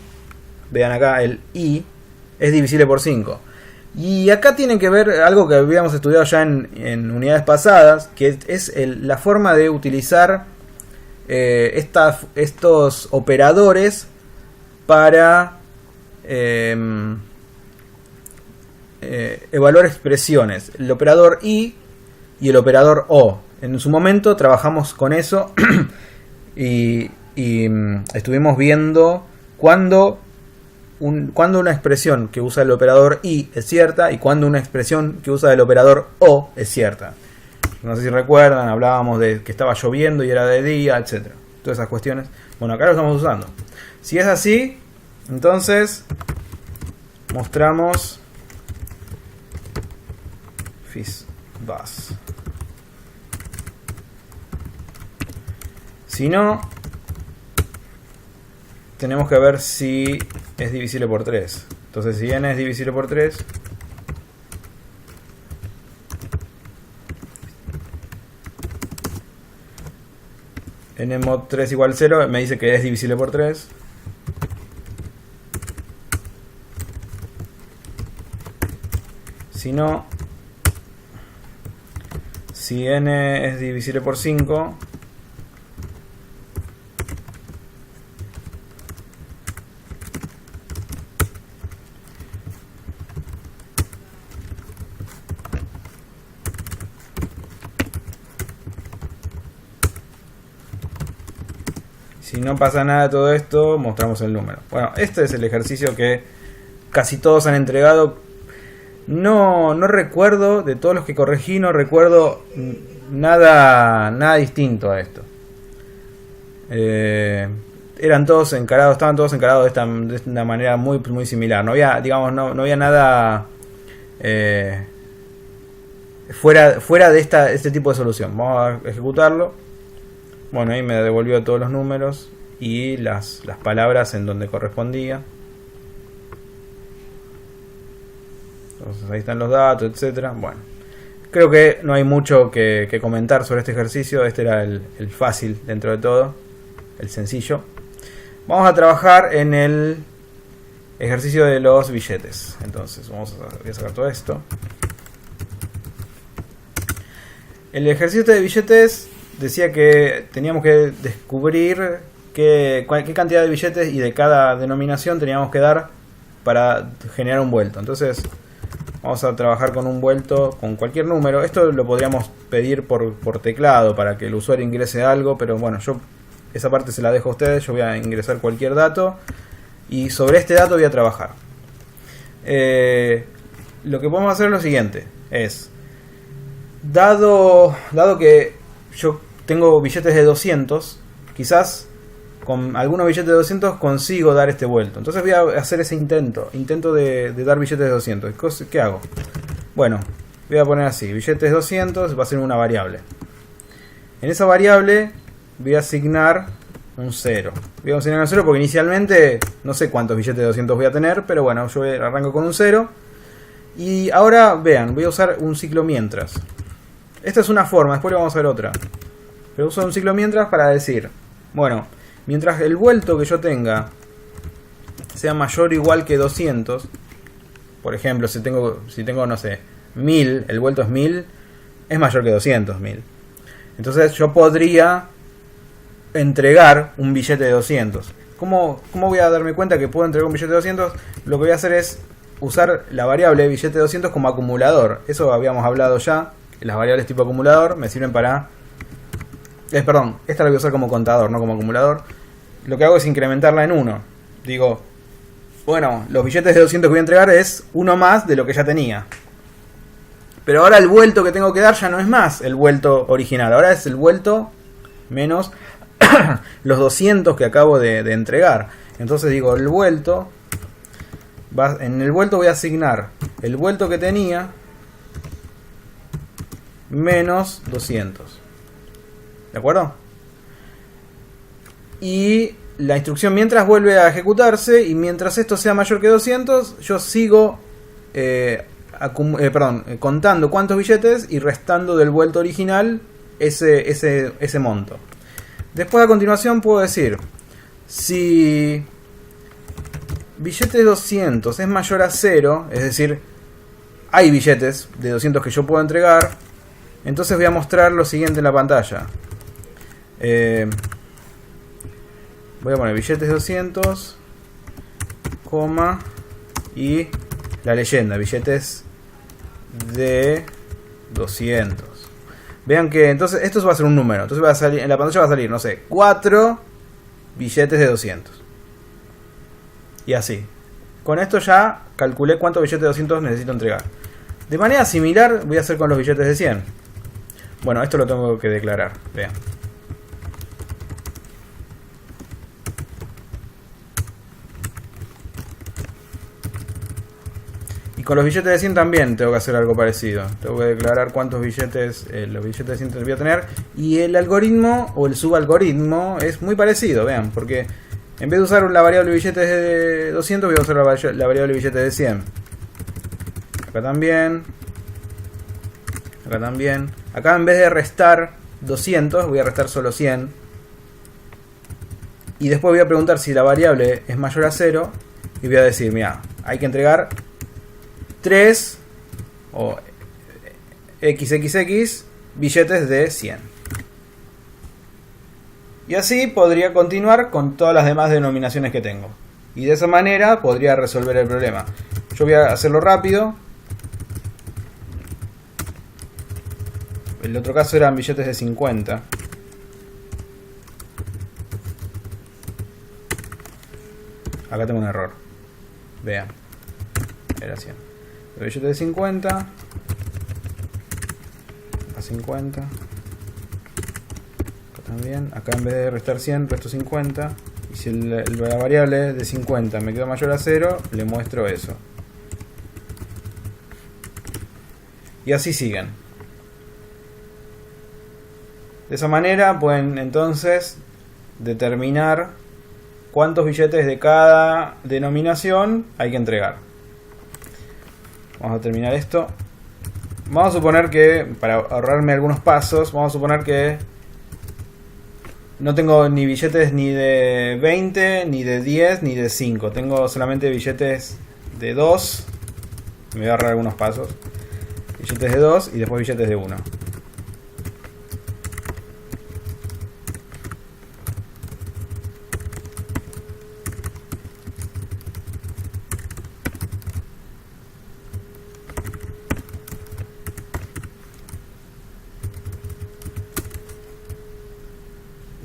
Speaker 1: vean acá, el i es divisible por 5. Y acá tiene que ver algo que habíamos estudiado ya en unidades pasadas, que es la forma de utilizar estos operadores para evaluar expresiones. El operador i y el operador o. En su momento trabajamos con eso y estuvimos viendo cuándo una expresión que usa el operador i es cierta y cuándo una expresión que usa el operador o es cierta. No sé si recuerdan, hablábamos de que estaba lloviendo y era de día, etc. Todas esas cuestiones. Bueno, acá lo estamos usando. Si es así, entonces mostramos FISBAS. Si no, tenemos que ver si es divisible por 3. Entonces, si n es divisible por 3, n mod 3 igual 0, me dice que es divisible por 3. Si no, si n es divisible por 5, si no pasa nada de todo esto, mostramos el número. Bueno, este es el ejercicio que casi todos han entregado. No recuerdo, de todos los que corregí, no recuerdo nada distinto a esto. Estaban todos encarados de una manera muy similar. No había, digamos, no había nada fuera de este tipo de solución. Vamos a ejecutarlo. Bueno, ahí me devolvió todos los números y las palabras en donde correspondía. Entonces ahí están los datos, etcétera. Bueno, creo que no hay mucho que comentar sobre este ejercicio. Este era el fácil dentro de todo, el sencillo. Vamos a trabajar en el ejercicio de los billetes. Entonces voy a sacar todo esto. El ejercicio de billetes decía que teníamos que descubrir qué cantidad de billetes y de cada denominación teníamos que dar para generar un vuelto. Entonces vamos a trabajar con un vuelto con cualquier número. Esto lo podríamos pedir por teclado para que el usuario ingrese algo, pero bueno, yo esa parte se la dejo a ustedes. Yo voy a ingresar cualquier dato y sobre este dato voy a trabajar. Lo que podemos hacer es lo siguiente, es dado que yo tengo billetes de 200, quizás con algunos billetes de 200 consigo dar este vuelto. Entonces voy a hacer ese intento de dar billetes de 200. ¿Qué hago? Bueno, voy a poner así, billetes 200 va a ser una variable. En esa variable voy a asignar un 0. Voy a asignar un 0 porque inicialmente no sé cuántos billetes de 200 voy a tener, pero bueno, yo arranco con un 0. Y ahora vean, voy a usar un ciclo mientras. Esta es una forma, después le vamos a ver otra. Pero uso un ciclo mientras para decir, bueno, mientras el vuelto que yo tenga sea mayor o igual que 200, por ejemplo, si tengo no sé, 1000, el vuelto es 1000, es mayor que 200, 1000. Entonces yo podría entregar un billete de 200. ¿Cómo voy a darme cuenta que puedo entregar un billete de 200? Lo que voy a hacer es usar la variable billete de 200 como acumulador. Eso habíamos hablado ya, Las variables tipo acumulador me sirven para... perdón, esta la voy a usar como contador, no como acumulador. Lo que hago es incrementarla en 1. Digo, bueno, los billetes de 200 que voy a entregar es uno más de lo que ya tenía. Pero ahora el vuelto que tengo que dar ya no es más el vuelto original. Ahora es el vuelto menos los 200 que acabo de entregar. Entonces digo, el vuelto... en el vuelto voy a asignar el vuelto que tenía menos 200. ¿De acuerdo? Y la instrucción mientras vuelve a ejecutarse, y mientras esto sea mayor que 200, yo sigo contando cuántos billetes y restando del vuelto original ese monto. Después, a continuación, puedo decir, si billete 200 es mayor a 0, es decir, hay billetes de 200 que yo puedo entregar, entonces voy a mostrar lo siguiente en la pantalla. Voy a poner billetes 200, coma, y la leyenda, billetes de 200. Vean que entonces esto va a ser un número. Entonces va a salir, en la pantalla va a salir, no sé, 4 billetes de 200. Y así. Con esto ya calculé cuántos billetes de 200 necesito entregar. De manera similar voy a hacer con los billetes de 100. Bueno, esto lo tengo que declarar. Vean. Y con los billetes de 100 también tengo que hacer algo parecido. Tengo que declarar cuántos billetes, los billetes de 100 voy a tener. Y el algoritmo o el subalgoritmo es muy parecido, vean. Porque en vez de usar la variable billetes de 200, voy a usar la variable billetes de 100. Acá también. Acá también. Acá en vez de restar 200, voy a restar solo 100. Y después voy a preguntar si la variable es mayor a 0. Y voy a decir, mira, hay que entregar 3 o XXX billetes de 100. Y así podría continuar con todas las demás denominaciones que tengo. Y de esa manera podría resolver el problema. Yo voy a hacerlo rápido. El otro caso eran billetes de 50. Acá tengo un error. Vean. Era 100. El billete de 50. A 50. Acá también. Acá en vez de restar 100, resto 50. Y si la variable de 50 me quedó mayor a 0, le muestro eso. Y así siguen. De esa manera pueden entonces determinar cuántos billetes de cada denominación hay que entregar. Vamos a terminar esto. Vamos a suponer que, para ahorrarme algunos pasos, vamos a suponer que no tengo ni billetes ni de 20, ni de 10, ni de 5. Tengo solamente billetes de 2. Me voy a ahorrar algunos pasos. Billetes de 2 y después billetes de 1.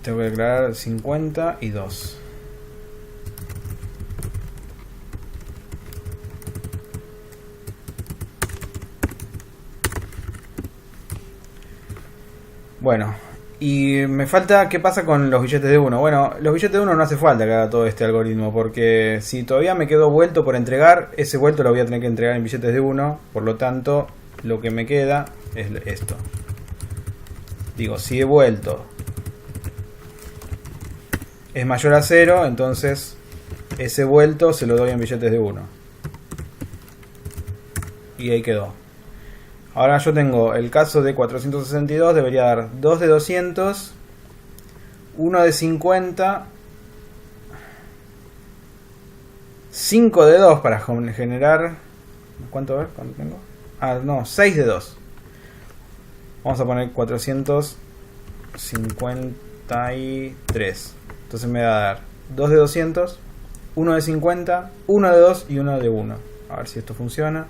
Speaker 1: Tengo que declarar 50 y 2. Bueno, y me falta, ¿qué pasa con los billetes de 1? Bueno, los billetes de 1 no hace falta que haga todo este algoritmo, porque si todavía me quedó vuelto por entregar, ese vuelto lo voy a tener que entregar en billetes de 1, por lo tanto, lo que me queda es esto. Digo, si he vuelto es mayor a 0, entonces ese vuelto se lo doy en billetes de 1. Y ahí quedó. Ahora yo tengo el caso de 462, debería dar 2 de 200, 1 de 50, 5 de 2 para generar... ¿Cuánto? A ver, ¿cuánto tengo? Ah, no, 6 de 2. Vamos a poner 453. Entonces me va a dar 2 de 200, 1 de 50, 1 de 2 y 1 de 1. A ver si esto funciona.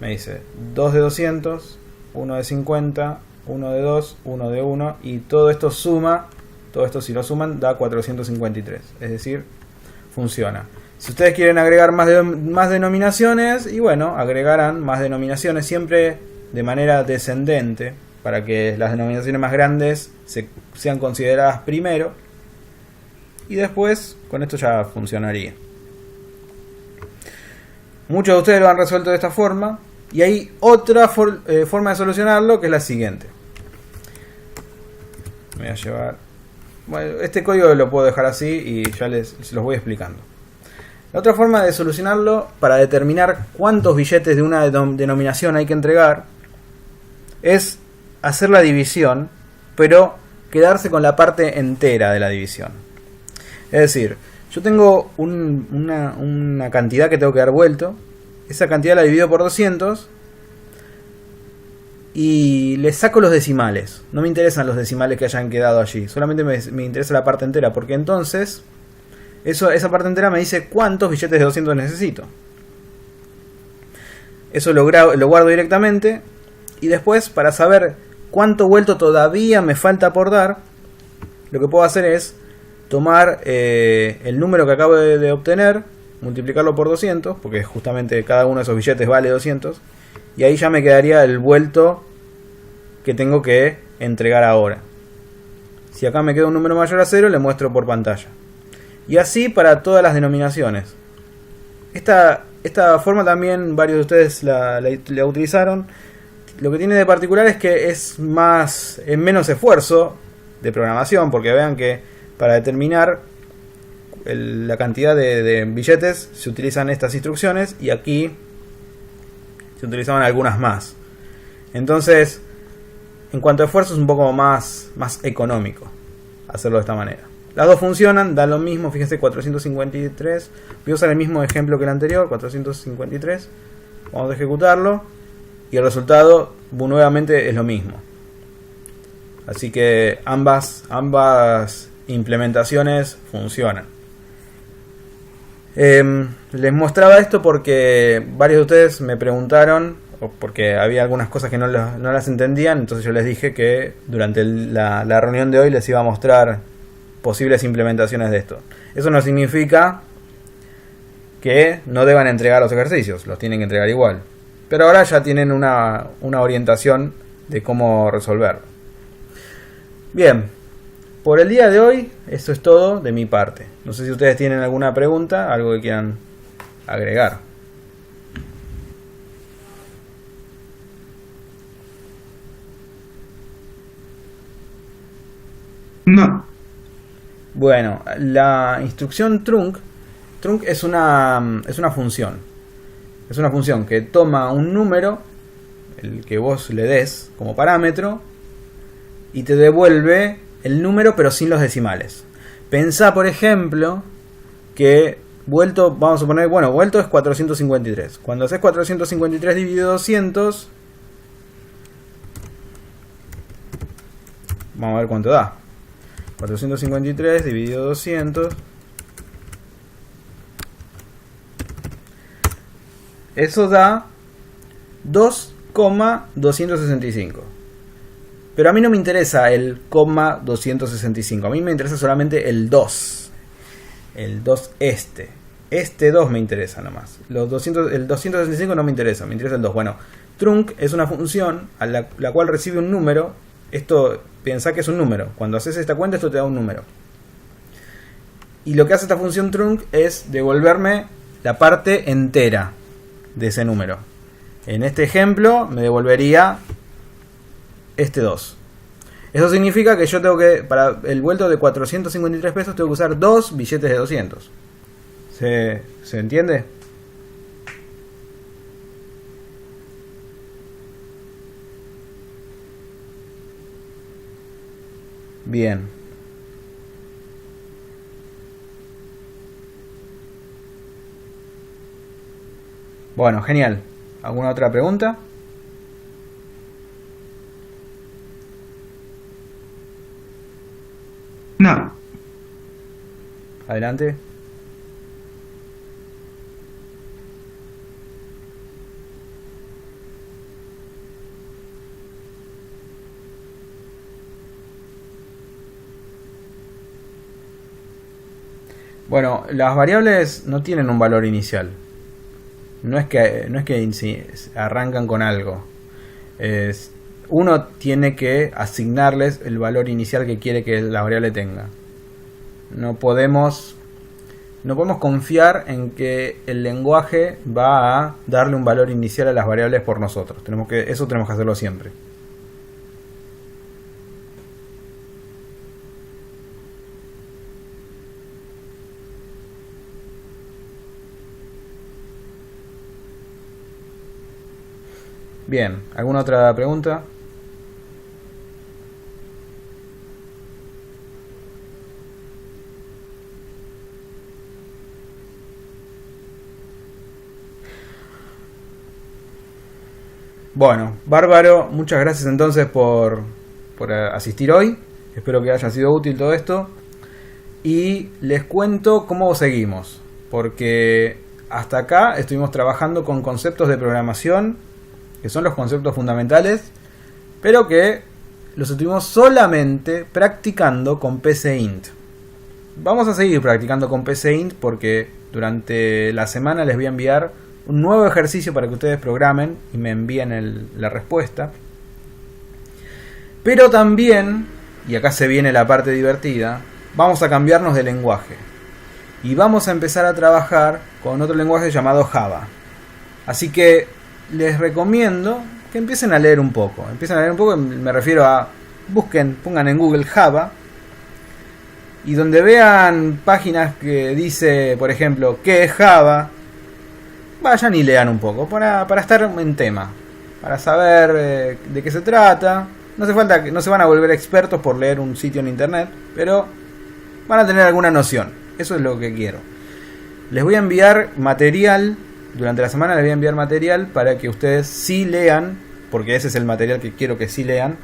Speaker 1: me dice 2 de 200, 1 de 50, 1 de 2, 1 de 1, y todo esto suma, todo esto si lo suman da 453, es decir, funciona. Si ustedes quieren agregar más denominaciones, y bueno, agregarán más denominaciones siempre de manera descendente, para que las denominaciones más grandes sean consideradas primero, y después con esto ya funcionaría. Muchos de ustedes lo han resuelto de esta forma, y hay otra forma de solucionarlo, que es la siguiente. Me voy a llevar... Bueno, este código lo puedo dejar así y ya se los voy explicando. La otra forma de solucionarlo, para determinar cuántos billetes de una denominación hay que entregar, es hacer la división, pero quedarse con la parte entera de la división. Es decir, yo tengo una cantidad que tengo que dar vuelto, esa cantidad la divido por 200 y le saco los decimales. No me interesan los decimales que hayan quedado allí, solamente me interesa la parte entera, porque entonces esa parte entera me dice cuántos billetes de 200 necesito. Eso lo guardo directamente, y después, para saber cuánto vuelto todavía me falta por dar, lo que puedo hacer es tomar el número que acabo de obtener, multiplicarlo por 200, porque justamente cada uno de esos billetes vale 200, y ahí ya me quedaría el vuelto que tengo que entregar ahora. Si acá me queda un número mayor a 0, le muestro por pantalla. Y así para todas las denominaciones. Esta forma también varios de ustedes la utilizaron. Lo que tiene de particular es que es menos esfuerzo de programación, porque vean que para determinar la cantidad de billetes se utilizan estas instrucciones, y aquí se utilizaban algunas más. Entonces, en cuanto a esfuerzo, es un poco más económico hacerlo de esta manera. Las dos funcionan, dan lo mismo. Fíjense, 453. Voy a usar el mismo ejemplo que el anterior, 453. Vamos a ejecutarlo y el resultado nuevamente es lo mismo. Así que ambas implementaciones funcionan. Les mostraba esto porque varios de ustedes me preguntaron, o porque había algunas cosas que no las entendían. Entonces yo les dije que durante la reunión de hoy les iba a mostrar posibles implementaciones de esto. Eso no significa que no deban entregar los ejercicios, los tienen que entregar igual, pero ahora ya tienen una orientación de cómo resolverlo. Bien, por el día de hoy eso es todo de mi parte. No sé si ustedes tienen alguna pregunta, algo que quieran agregar.
Speaker 2: No.
Speaker 1: Bueno, la instrucción trunc es una función. Es una función que toma un número, el que vos le des como parámetro, y te devuelve el número pero sin los decimales. Pensá, por ejemplo, que vuelto, vamos a poner, bueno, vuelto es 453. Cuando haces 453 dividido 200, vamos a ver cuánto da. 453 dividido 200. Eso da 2,265. Pero a mí no me interesa el 265. A mí me interesa solamente el 2. El 2 este. Este 2 me interesa nomás. El 265 no me interesa el 2. Bueno, trunc es una función a la cual recibe un número. Esto, pensá que es un número. Cuando haces esta cuenta, esto te da un número. Y lo que hace esta función trunc es devolverme la parte entera de ese número. En este ejemplo me devolvería este 2. Eso significa que yo tengo que, para el vuelto de 453 pesos, tengo que usar 2 billetes de 200. ¿Se entiende? Bien. Bueno, genial. ¿Alguna otra pregunta?
Speaker 2: No.
Speaker 1: Adelante. Bueno, las variables no tienen un valor inicial. No es que arrancan con algo. Uno tiene que asignarles el valor inicial que quiere que la variable tenga. No podemos confiar en que el lenguaje va a darle un valor inicial a las variables por nosotros. Eso tenemos que hacerlo siempre. Bien, ¿alguna otra pregunta? Bueno, bárbaro, muchas gracias entonces por asistir hoy. Espero que haya sido útil todo esto. Y les cuento cómo seguimos. Porque hasta acá estuvimos trabajando con conceptos de programación, que son los conceptos fundamentales, pero que los estuvimos solamente practicando con PCInt. Vamos a seguir practicando con PCInt porque durante la semana les voy a enviar un nuevo ejercicio para que ustedes programen y me envíen la respuesta. Pero también, y acá se viene la parte divertida, vamos a cambiarnos de lenguaje. Y vamos a empezar a trabajar con otro lenguaje llamado Java. Así que les recomiendo que empiecen a leer un poco. Me refiero a pongan en Google Java. Y donde vean páginas que dice, por ejemplo, ¿qué es Java? Vayan y lean un poco para estar en tema, para saber de qué se trata. No hace falta que no se van a volver expertos por leer un sitio en internet, pero van a tener alguna noción. Eso es lo que quiero. Les voy a enviar material, durante la semana les voy a enviar material para que ustedes sí lean, porque ese es el material que quiero que sí lean.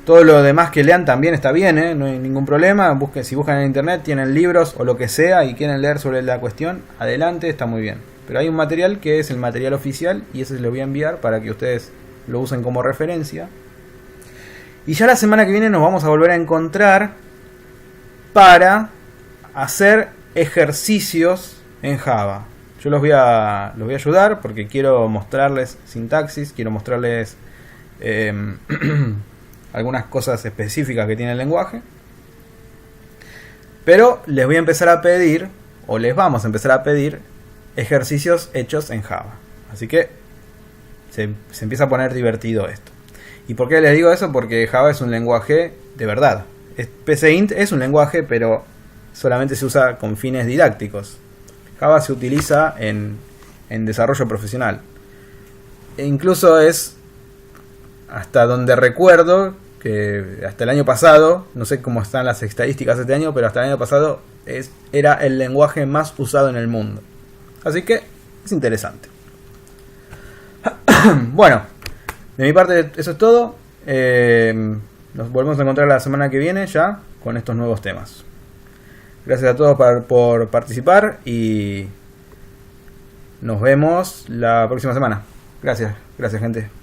Speaker 1: Todo lo demás que lean también está bien, no hay ningún problema. Si buscan en internet, tienen libros o lo que sea y quieren leer sobre la cuestión, adelante, está muy bien. Pero hay un material que es el material oficial y ese se lo voy a enviar para que ustedes lo usen como referencia. Y ya la semana que viene nos vamos a volver a encontrar para hacer ejercicios en Java. Yo los voy a ayudar porque quiero mostrarles sintaxis, quiero mostrarles algunas cosas específicas que tiene el lenguaje. Pero les voy a empezar a pedir, o les vamos a empezar a pedir, ejercicios hechos en Java. Así que se empieza a poner divertido esto. ¿Y por qué les digo eso? Porque Java es un lenguaje de verdad. PCInt es un lenguaje, pero solamente se usa con fines didácticos. Java se utiliza en desarrollo profesional. E incluso es, hasta donde recuerdo, que hasta el año pasado, no sé cómo están las estadísticas de este año, pero hasta el año pasado era el lenguaje más usado en el mundo. Así que es interesante. Bueno, de mi parte eso es todo. Nos volvemos a encontrar la semana que viene ya con estos nuevos temas. Gracias a todos por participar y nos vemos la próxima semana. Gracias gente.